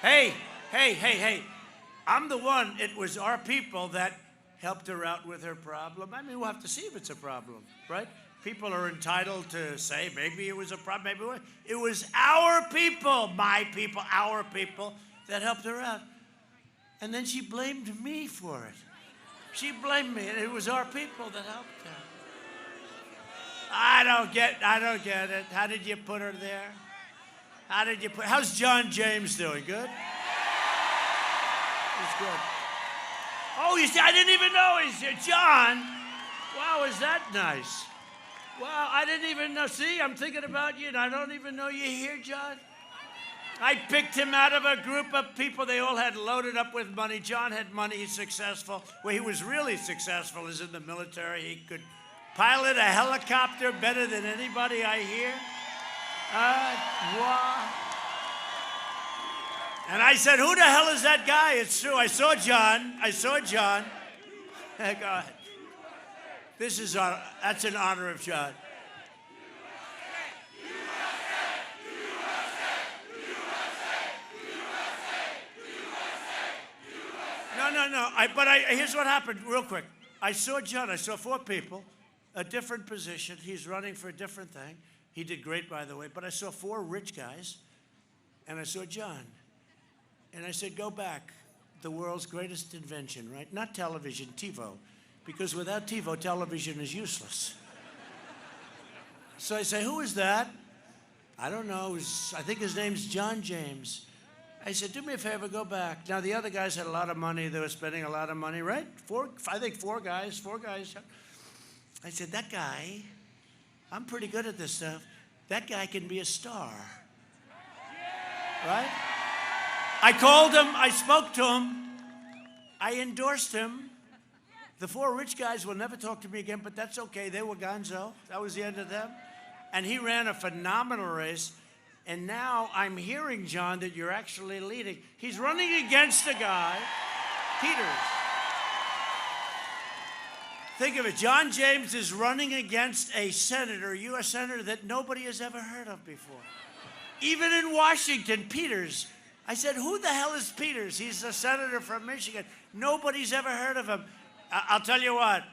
Speaker 2: Hey, I'm the one, it was our people that helped her out with her problem. I mean, we'll have to see if it's a problem, right? People are entitled to say maybe it was a problem, maybe it wasn't. It was our people, my people, our people that helped her out. And then she blamed me for it. She blamed me, and it was our people that helped her. I don't get it. How did you put her there? How's John James doing? Good? He's good. Oh, you see, I didn't even know he's here. John, wow, is that nice? Wow, I didn't even know. See, I'm thinking about you, and I don't even know you're here, John. I picked him out of a group of people. They all had loaded up with money. John had money. He's successful. Where he was really successful is in the military. He could pilot a helicopter better than anybody I hear. Wow. And I said, who the hell is that guy? It's true. I saw John. Go ahead. That's in honor of John. No. Here's what happened, real quick. I saw John. I saw 4 people, a different position. He's running for a different thing. He did great, by the way. But I saw 4 rich guys, and I saw John. And I said, go back. The world's greatest invention, right? Not television, TiVo. Because without TiVo, television is useless. So I say, who is that? I don't know. I think his name's John James. I said, do me a favor, go back. Now, the other guys had a lot of money. They were spending a lot of money, right? 4 guys. I said, that guy, I'm pretty good at this stuff. That guy can be a star. Right? I called him. I spoke to him. I endorsed him. The four rich guys will never talk to me again, but that's okay. They were gonzo. That was the end of them. And he ran a phenomenal race. And now I'm hearing, John, that you're actually leading. He's running against a guy, Peters. Think of it. John James is running against a senator, a U.S. senator that nobody has ever heard of before. Even in Washington, Peters. I said, who the hell is Peters? He's a senator from Michigan. Nobody's ever heard of him. I'll tell you what.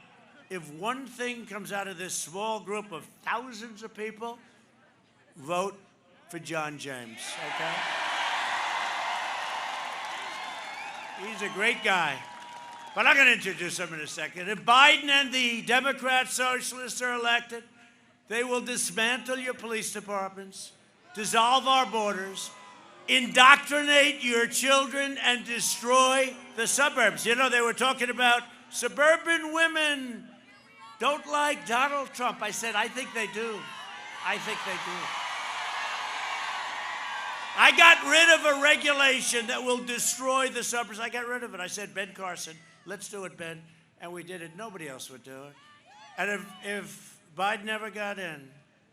Speaker 2: If one thing comes out of this small group of thousands of people, vote for John James, okay? He's a great guy. But I'm going to introduce him in a second. If Biden and the Democrat socialists are elected, they will dismantle your police departments, dissolve our borders, indoctrinate your children, and destroy the suburbs. You know, they were talking about suburban women don't like Donald Trump. I said, I think they do. I think they do. I got rid of a regulation that will destroy the suburbs. I got rid of it. I said, Ben Carson, let's do it, Ben. And we did it. Nobody else would do it. And if Biden ever got in,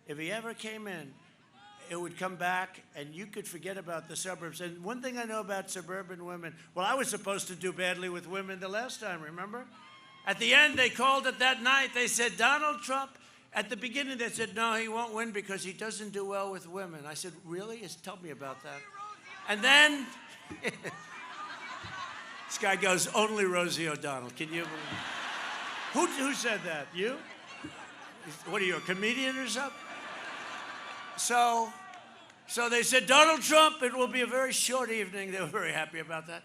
Speaker 2: if he ever came in, it would come back and you could forget about the suburbs. And one thing I know about suburban women, well, I was supposed to do badly with women the last time, remember? At the end, they called it that night. They said, Donald Trump. At the beginning, they said, no, he won't win because he doesn't do well with women. I said, really? Tell me about that. And then this guy goes, only Rosie O'Donnell. Can you believe? Who said that? You? What are you, a comedian or something? So they said, Donald Trump, it will be a very short evening. They were very happy about that.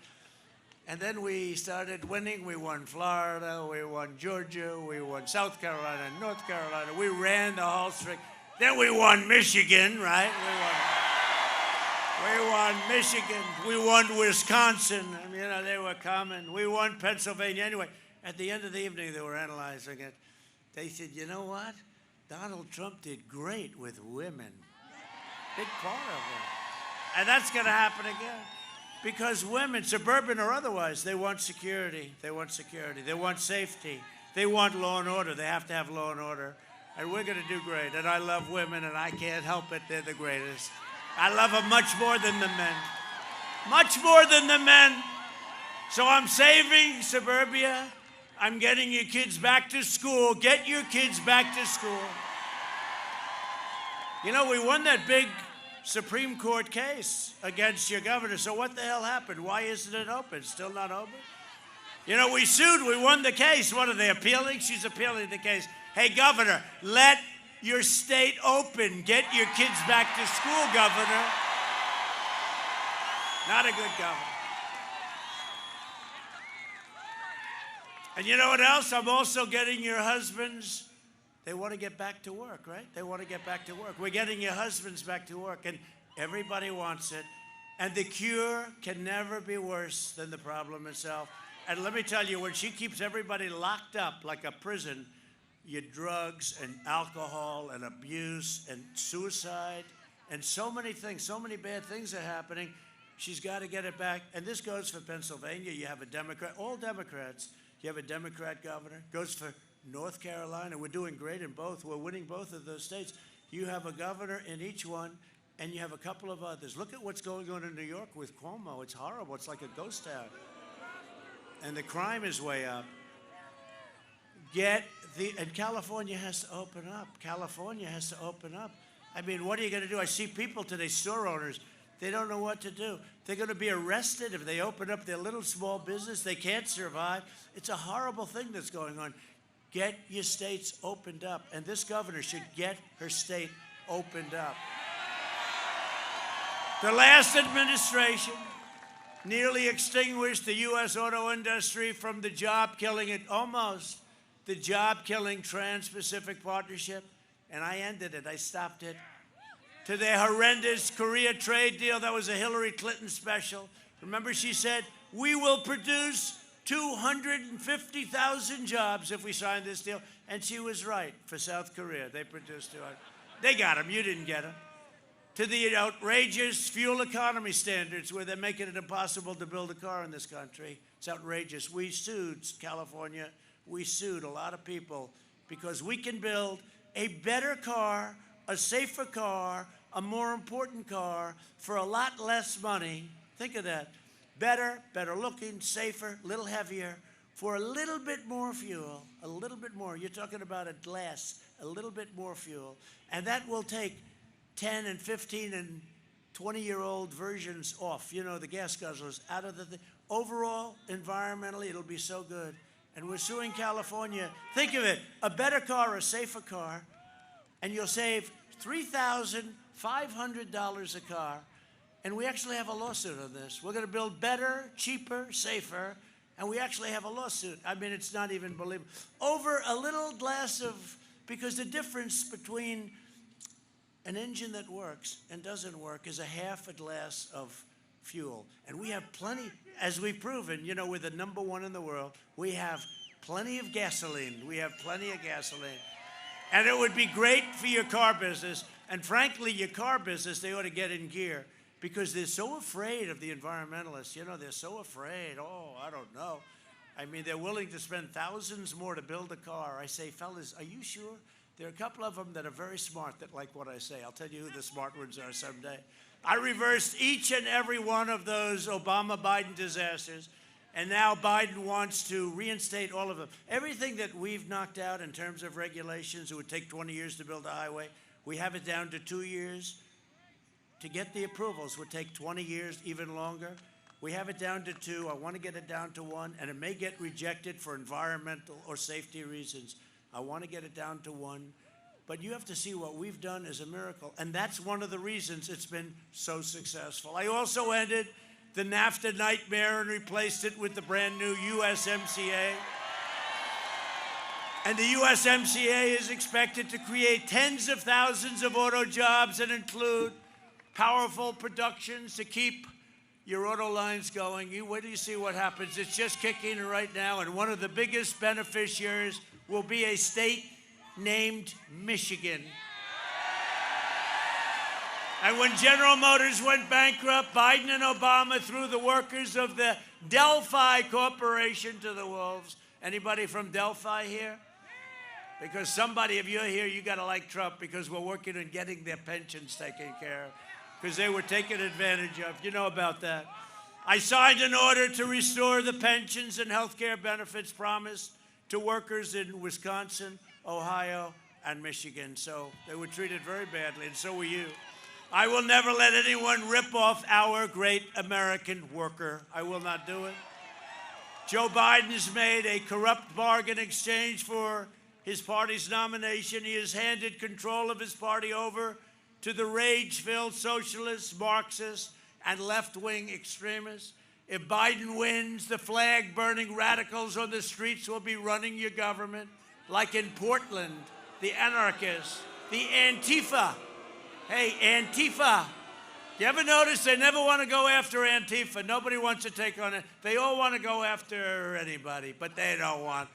Speaker 2: And then we started winning. We won Florida, we won Georgia, we won South Carolina, North Carolina. We ran the whole string. Then we won Michigan, right? We won Michigan. We won Wisconsin. I mean, you know, they were coming. We won Pennsylvania. Anyway, at the end of the evening, they were analyzing it. They said, you know what? Donald Trump did great with women. Big part of it. And that's going to happen again. Because women, suburban or otherwise, they want security. They want security. They want safety. They want law and order. They have to have law and order. And we're going to do great. And I love women, and I can't help it. They're the greatest. I love them much more than the men. Much more than the men. So I'm saving suburbia. I'm getting your kids back to school. Get your kids back to school. You know, we won that big Supreme Court case against your governor. So what the hell happened? Why isn't it open? Still not open? You know, we sued. We won the case. What are they appealing? She's appealing the case. Hey, governor, let your state open. Get your kids back to school, governor. Not a good governor. And you know what else? I'm also getting your husbands. They want to get back to work, right? They want to get back to work. We're getting your husbands back to work, and everybody wants it. And the cure can never be worse than the problem itself. And let me tell you, when she keeps everybody locked up like a prison, your drugs and alcohol and abuse and suicide and so many things, so many bad things are happening. She's got to get it back. And this goes for Pennsylvania. You have a Democrat, all Democrats. You have a Democrat governor. Goes for North Carolina. We're doing great in both. We're winning both of those states. You have a governor in each one, and you have a couple of others. Look at what's going on in New York with Cuomo. It's horrible. It's like a ghost town. And the crime is way up. And California has to open up. California has to open up. I mean, what are you going to do? I see people today, store owners, they don't know what to do. They're going to be arrested if they open up their little small business. They can't survive. It's a horrible thing that's going on. Get your states opened up. And this governor should get her state opened up. The last administration nearly extinguished the U.S. auto industry from the job-killing, the job-killing Trans-Pacific Partnership. And I ended it. I stopped it. To their horrendous Korea trade deal that was a Hillary Clinton special. Remember, she said, we will produce 250,000 jobs if we sign this deal. And she was right. For South Korea, they produced 200. They got them. You didn't get them. To the outrageous fuel economy standards where they're making it impossible to build a car in this country. It's outrageous. We sued California we sued a lot of people because we can build a better car, a safer car, a more important car for a lot less money. Think of that. Better looking, safer, a little heavier, for a little bit more fuel, a little bit more. You're talking about a glass, a little bit more fuel. And that will take 10 and 15 and 20-year-old versions off, you know, the gas guzzlers out of the thing. Overall, environmentally, it'll be so good. And we're suing California. Think of it, a better car, a safer car, and you'll save $3,500 a car. And we actually have a lawsuit on this. We're going to build better, cheaper, safer, and we actually have a lawsuit. I mean, it's not even believable. Over a little glass of, because the difference between an engine that works and doesn't work is a half a glass of fuel. And we have plenty, as we've proven, you know, we're the #1 in the world. We have plenty of gasoline. We have plenty of gasoline. And it would be great for your car business. And frankly, your car business, they ought to get in gear because they're so afraid of the environmentalists. You know, they're so afraid. Oh, I don't know. I mean, they're willing to spend thousands more to build a car. I say, fellas, are you sure? There are a couple of them that are very smart that like what I say. I'll tell you who the smart ones are someday. I reversed each and every one of those Obama-Biden disasters, and now Biden wants to reinstate all of them. Everything that we've knocked out in terms of regulations, it would take 20 years to build a highway. We have it down to 2 years. To get the approvals would take 20 years, even longer. We have it down to 2. I want to get it down to 1, and it may get rejected for environmental or safety reasons. I want to get it down to 1. But you have to see what we've done as a miracle. And that's one of the reasons it's been so successful. I also ended the NAFTA nightmare and replaced it with the brand new USMCA. And the USMCA is expected to create tens of thousands of auto jobs and include powerful productions to keep your auto lines going. You wait till you see what happens. It's just kicking right now. And one of the biggest beneficiaries will be a state named Michigan. And when General Motors went bankrupt, Biden and Obama threw the workers of the Delphi Corporation to the wolves. Anybody from Delphi here? Because somebody, if you're here, you got to like Trump because we're working on getting their pensions taken care of because they were taken advantage of. You know about that. I signed an order to restore the pensions and health care benefits promised to workers in Wisconsin, Ohio, and Michigan. So they were treated very badly, and so were you. I will never let anyone rip off our great American worker. I will not do it. Joe Biden's made a corrupt bargain exchange for his party's nomination. He has handed control of his party over to the rage-filled socialists, Marxists, and left-wing extremists. If Biden wins, the flag-burning radicals on the streets will be running your government. Like in Portland, the anarchists, the Antifa. Hey, Antifa. You ever notice they never want to go after Antifa? Nobody wants to take on it. They all want to go after anybody, but they don't want.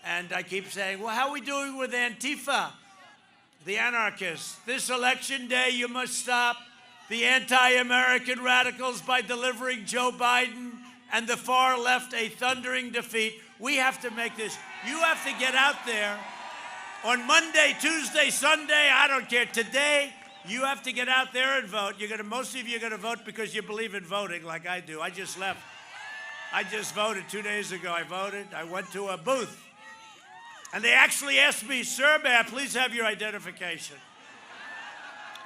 Speaker 2: And I keep saying, well, how are we doing with Antifa? The anarchists. This election day, you must stop the anti-American radicals by delivering Joe Biden and the far left a thundering defeat. We have to make this. You have to get out there on Monday, Tuesday, Sunday, I don't care. Today, you have to get out there and vote. Most of you are going to vote because you believe in voting like I do. I just left. I just voted 2 days ago. I voted. I went to a booth. And they actually asked me, sir, may I please have your identification?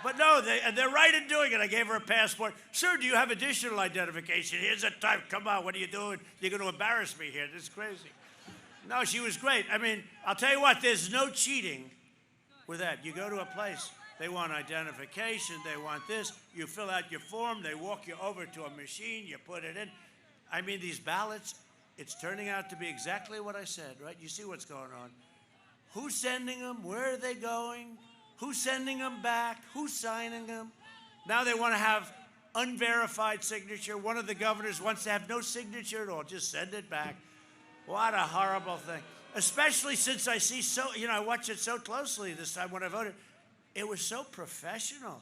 Speaker 2: But no, they're right in doing it. I gave her a passport. Sir, do you have additional identification? Here's a type. Come on, what are you doing? You're going to embarrass me here. This is crazy. No, she was great. I mean, I'll tell you what, there's no cheating with that. You go to a place, they want identification, they want this. You fill out your form, they walk you over to a machine, you put it in. I mean, these ballots, it's turning out to be exactly what I said, right? You see what's going on. Who's sending them? Where are they going? Who's sending them back? Who's signing them? Now they want to have unverified signature. One of the governors wants to have no signature at all. Just send it back. What a horrible thing. Especially since I see I watch it so closely this time when I voted. It was so professional.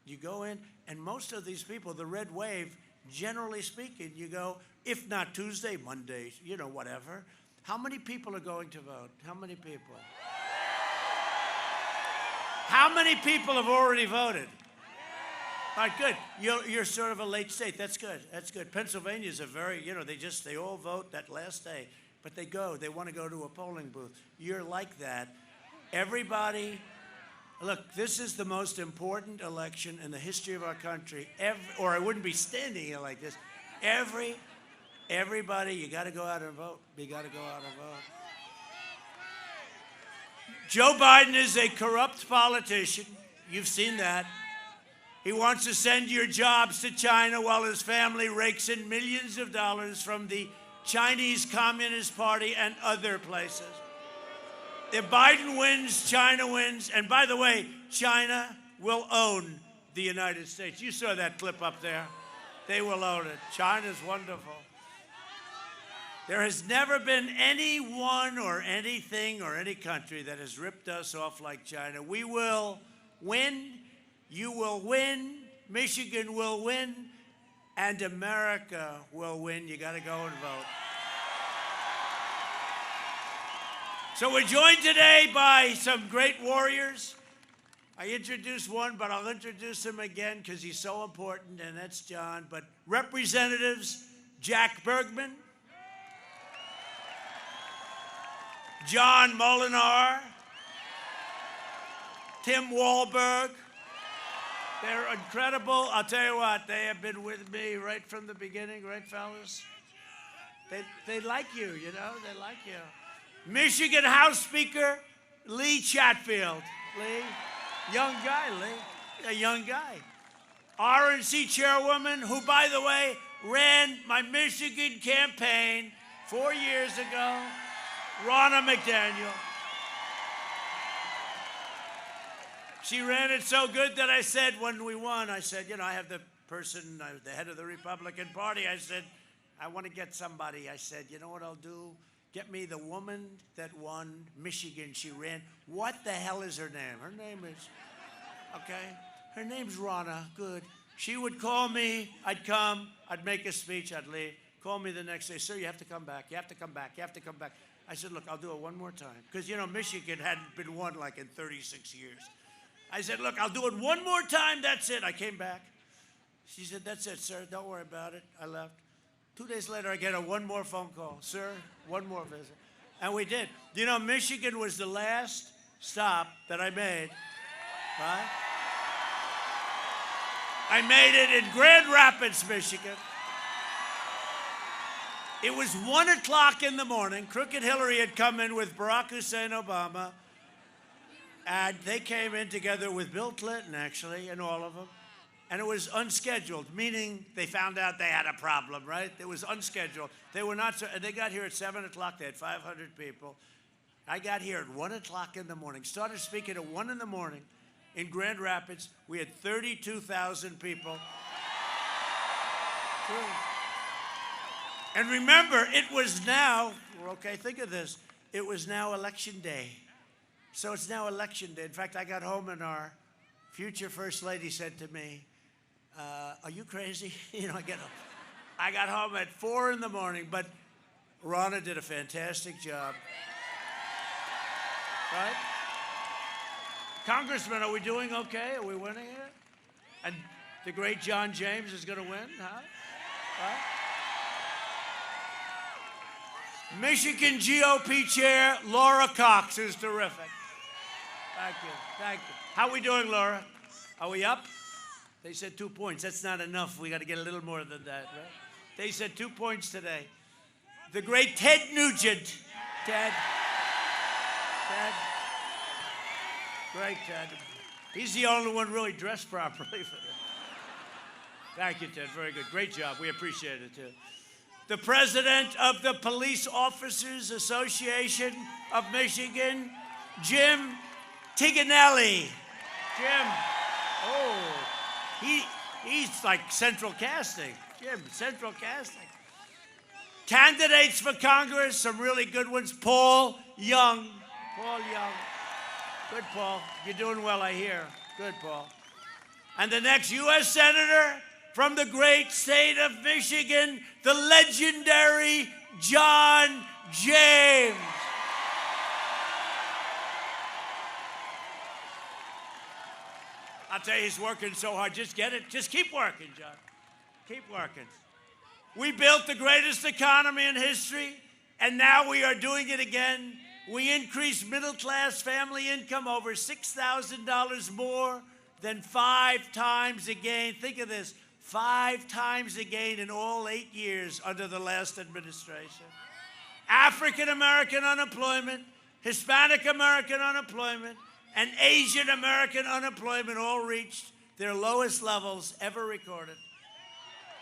Speaker 2: You go in, and most of these people, the red wave, generally speaking, you go, if not Tuesday, Monday, whatever. How many people are going to vote? How many people? How many people have already voted? All right, good. You're sort of a late state. That's good. That's good. Pennsylvania's a very, they all vote that last day, but they want to go to a polling booth. You're like that. Everybody, look, this is the most important election in the history of our country, or I wouldn't be standing here like this. Everybody, you got to go out and vote. You got to go out and vote. Joe Biden is a corrupt politician. You've seen that. He wants to send your jobs to China while his family rakes in millions of dollars from the Chinese Communist Party and other places. If Biden wins, China wins. And by the way, China will own the United States. You saw that clip up there. They will own it. China's wonderful. There has never been anyone or anything or any country that has ripped us off like China. We will win. You will win. Michigan will win. And America will win. You got to go and vote. So we're joined today by some great warriors. I introduced one, but I'll introduce him again because he's so important, and that's John. But Representatives Jack Bergman, John Molinar, Tim Walberg. They're incredible. I'll tell you what, they have been with me right from the beginning, right, fellas? They like you, they like you. Michigan House Speaker Lee Chatfield. Lee, young guy, Lee, a young guy. RNC Chairwoman, who, by the way, ran my Michigan campaign 4 years ago, Ronna McDaniel. She ran it so good that I said, when we won, I said, I have the head of the Republican Party. I said, I want to get somebody. I said, you know what I'll do? Get me the woman that won Michigan. She ran. What the hell is her name? Her name is, her name's Ronna. Good. She would call me. I'd come. I'd make a speech. I'd leave. Call me the next day. Sir, you have to come back. You have to come back. You have to come back. I said, look, I'll do it one more time. Because, Michigan hadn't been won like in 36 years. I said, look, I'll do it one more time. That's it. I came back. She said, that's it, sir. Don't worry about it. I left. 2 days later, I get one more phone call. Sir, one more visit. And we did. Michigan was the last stop that I made. Right? I made it in Grand Rapids, Michigan. It was 1 o'clock in the morning. Crooked Hillary had come in with Barack Hussein Obama. And they came in together with Bill Clinton, actually, and all of them. And it was unscheduled, meaning they found out they had a problem, right? It was unscheduled. They were not, they got here at 7 o'clock. They had 500 people. I got here at 1 o'clock in the morning. Started speaking at 1 in the morning in Grand Rapids. We had 32,000 people. And remember, it was now, think of this. It was now election day. So it's now election day. In fact, I got home and our future First Lady said to me, are you crazy? I got home at 4 in the morning, but Ronna did a fantastic job. Right? Congressman, are we doing okay? Are we winning it? And the great John James is going to win, huh? Michigan GOP Chair Laura Cox is terrific. Thank you. Thank you. How are we doing, Laura? Are we up? They said 2 points. That's not enough. We got to get a little more than that, right? They said 2 points today. The great Ted Nugent. Ted. Great Ted. He's the only one really dressed properly for this. Thank you, Ted. Very good. Great job. We appreciate it, too. The president of the Police Officers Association of Michigan, Jim Tiganelli. Jim. Oh, he's like central casting. Jim, central casting. Candidates for Congress, some really good ones. Paul Young. Paul Young. Good, Paul. You're doing well, I hear. Good, Paul. And the next U.S. Senator from the great state of Michigan, the legendary John James. I'll tell you, he's working so hard. Just get it. Just keep working, John. Keep working. We built the greatest economy in history, and now we are doing it again. We increased middle-class family income over $6,000 more than 5 times again. Think of this, 5 times again in all 8 years under the last administration. African-American unemployment, Hispanic-American unemployment, and Asian-American unemployment all reached their lowest levels ever recorded.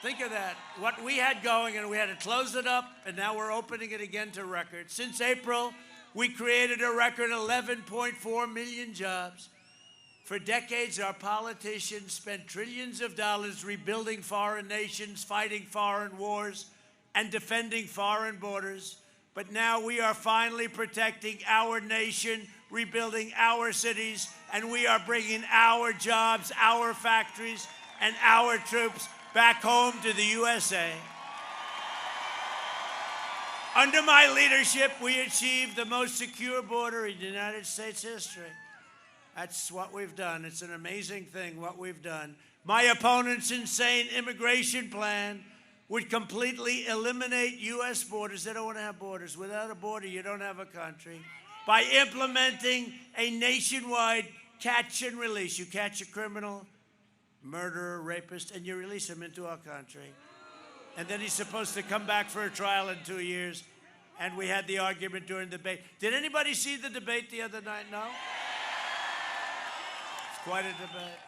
Speaker 2: Think of that, what we had going, and we had to close it up, and now we're opening it again to record. Since April, we created a record 11.4 million jobs. For decades, our politicians spent trillions of dollars rebuilding foreign nations, fighting foreign wars, and defending foreign borders. But now we are finally protecting our nation, rebuilding our cities, and we are bringing our jobs, our factories, and our troops back home to the USA. Under my leadership, we achieved the most secure border in United States history. That's what we've done. It's an amazing thing, what we've done. My opponent's insane immigration plan would completely eliminate U.S. borders. They don't want to have borders. Without a border, you don't have a country. By implementing a nationwide catch and release. You catch a criminal, murderer, rapist, and you release him into our country. And then he's supposed to come back for a trial in 2 years. And we had the argument during the debate. Did anybody see the debate the other night? No? It's quite a debate.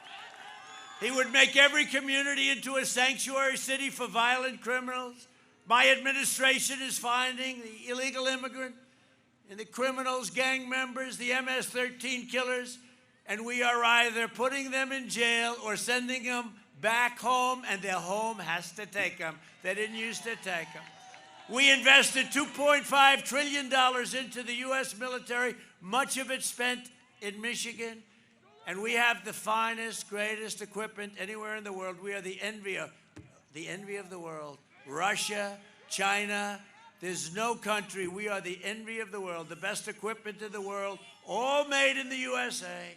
Speaker 2: He would make every community into a sanctuary city for violent criminals. My administration is finding the illegal immigrant and the criminals, gang members, the MS-13 killers, and we are either putting them in jail or sending them back home, and their home has to take them. They didn't used to take them. We invested $2.5 trillion into the U.S. military, much of it spent in Michigan, and we have the finest, greatest equipment anywhere in the world. We are the envy of the world. Russia, China, there's no country. We are the envy of the world, the best equipment in the world, all made in the USA.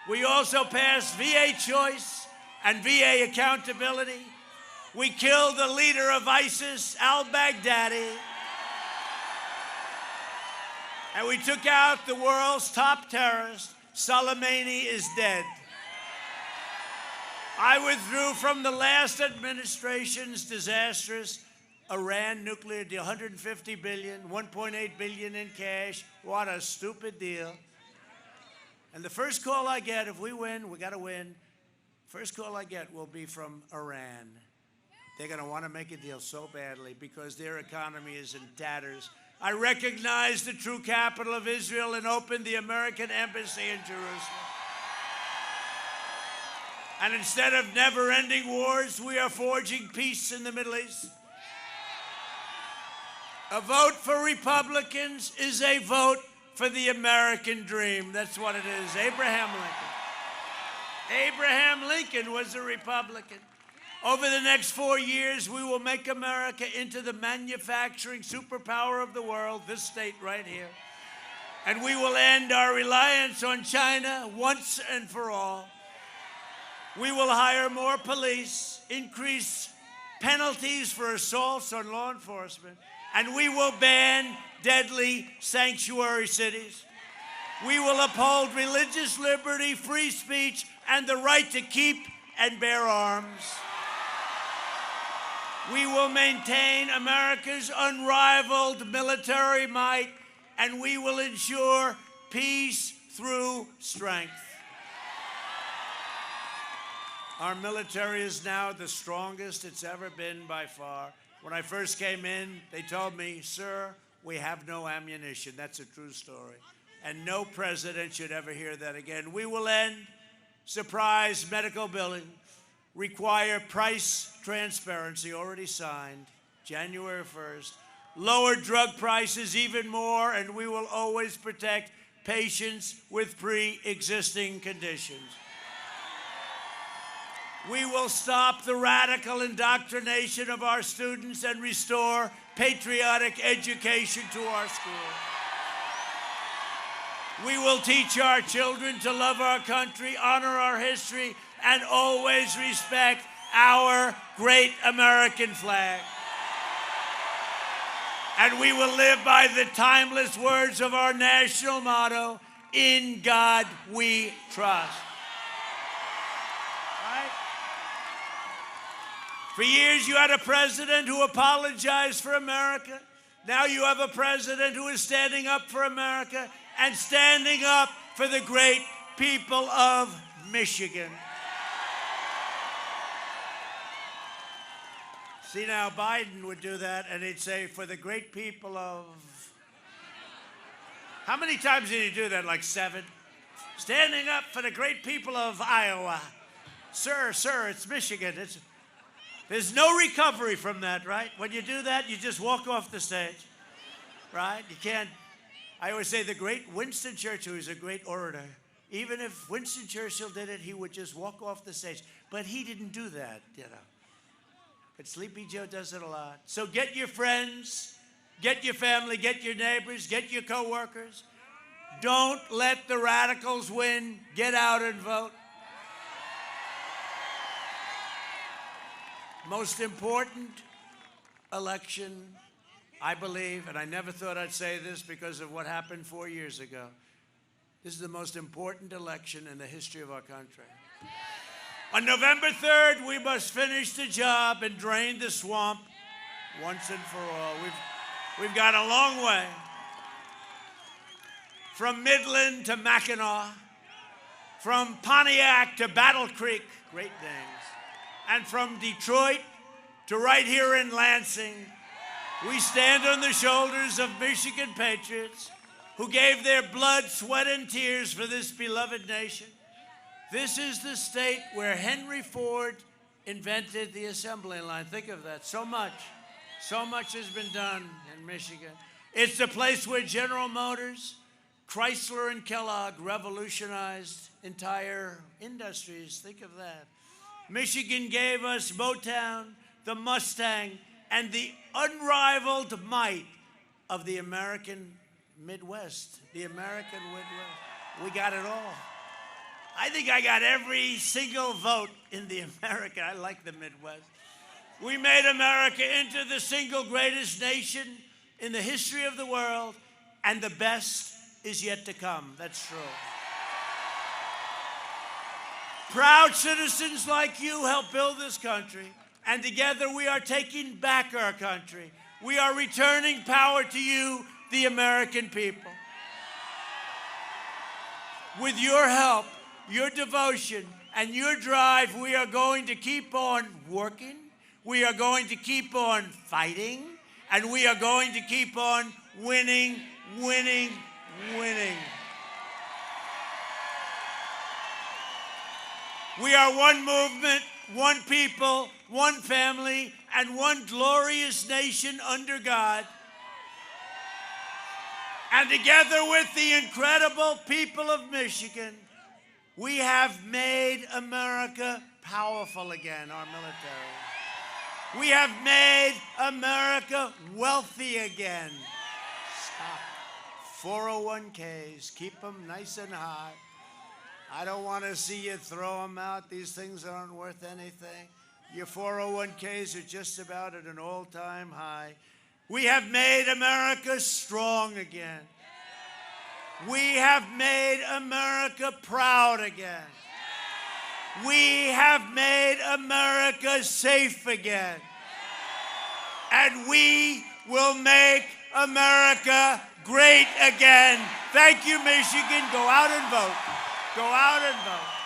Speaker 2: We also passed VA choice and VA accountability. We killed the leader of ISIS, al-Baghdadi. And we took out the world's top terrorist. Soleimani is dead. I withdrew from the last administration's disastrous Iran nuclear deal, $150 billion, $1.8 billion in cash. What a stupid deal. And the first call I get, if we win, we got to win. First call I get will be from Iran. They're going to want to make a deal so badly because their economy is in tatters. I recognize the true capital of Israel and opened the American embassy in Jerusalem. And instead of never-ending wars, we are forging peace in the Middle East. A vote for Republicans is a vote for the American dream. That's what it is. Abraham Lincoln. Abraham Lincoln was a Republican. Over the next 4 years, we will make America into the manufacturing superpower of the world, this state right here. And we will end our reliance on China once and for all. We will hire more police, increase penalties for assaults on law enforcement, and we will ban deadly sanctuary cities. We will uphold religious liberty, free speech, and the right to keep and bear arms. We will maintain America's unrivaled military might, and we will ensure peace through strength. Our military is now the strongest it's ever been by far. When I first came in, they told me, "Sir, we have no ammunition." That's a true story. And no president should ever hear that again. We will end surprise medical billing, require price transparency, already signed, January 1st, lower drug prices even more, and we will always protect patients with pre-existing conditions. We will stop the radical indoctrination of our students and restore patriotic education to our schools. We will teach our children to love our country, honor our history, and always respect our great American flag. And we will live by the timeless words of our national motto, "In God we trust." Right? For years you had a president who apologized for America. Now you have a president who is standing up for America and standing up for the great people of Michigan. See, now Biden would do that and he'd say, "For the great people of..." How many times did he do that? Like 7? Standing up for the great people of Iowa. Sir, it's Michigan. There's no recovery from that, right? When you do that, you just walk off the stage, right? You can't. I always say the great Winston Churchill is a great orator. Even if Winston Churchill did it, he would just walk off the stage. But he didn't do that, you know. But Sleepy Joe does it a lot. So get your friends, get your family, get your neighbors, get your coworkers. Don't let the radicals win. Get out and vote. Most important election, I believe, and I never thought I'd say this because of what happened 4 years ago. This is the most important election in the history of our country. On November 3rd, we must finish the job and drain the swamp once and for all. We've got a long way. From Midland to Mackinac, from Pontiac to Battle Creek, great names, and from Detroit to right here in Lansing, we stand on the shoulders of Michigan patriots who gave their blood, sweat, and tears for this beloved nation. This is the state where Henry Ford invented the assembly line. Think of that. So much has been done in Michigan. It's the place where General Motors, Chrysler, and Kellogg revolutionized entire industries. Think of that. Michigan gave us Motown, the Mustang, and the unrivaled might of the American Midwest. The American Midwest. We got it all. I think I got every single vote in the American. I like the Midwest. We made America into the single greatest nation in the history of the world, and the best is yet to come. That's true. Proud citizens like you helped build this country, and together we are taking back our country. We are returning power to you, the American people. With your help, your devotion, and your drive, we are going to keep on working, we are going to keep on fighting, and we are going to keep on winning, winning, winning. We are one movement, one people, one family, and one glorious nation under God. And together with the incredible people of Michigan, we have made America powerful again, our military. We have made America wealthy again. Stop. 401ks, keep them nice and high. I don't want to see you throw them out. These things aren't worth anything. Your 401ks are just about at an all-time high. We have made America strong again. We have made America proud again. We have made America safe again. And we will make America great again. Thank you, Michigan. Go out and vote. Go out and vote.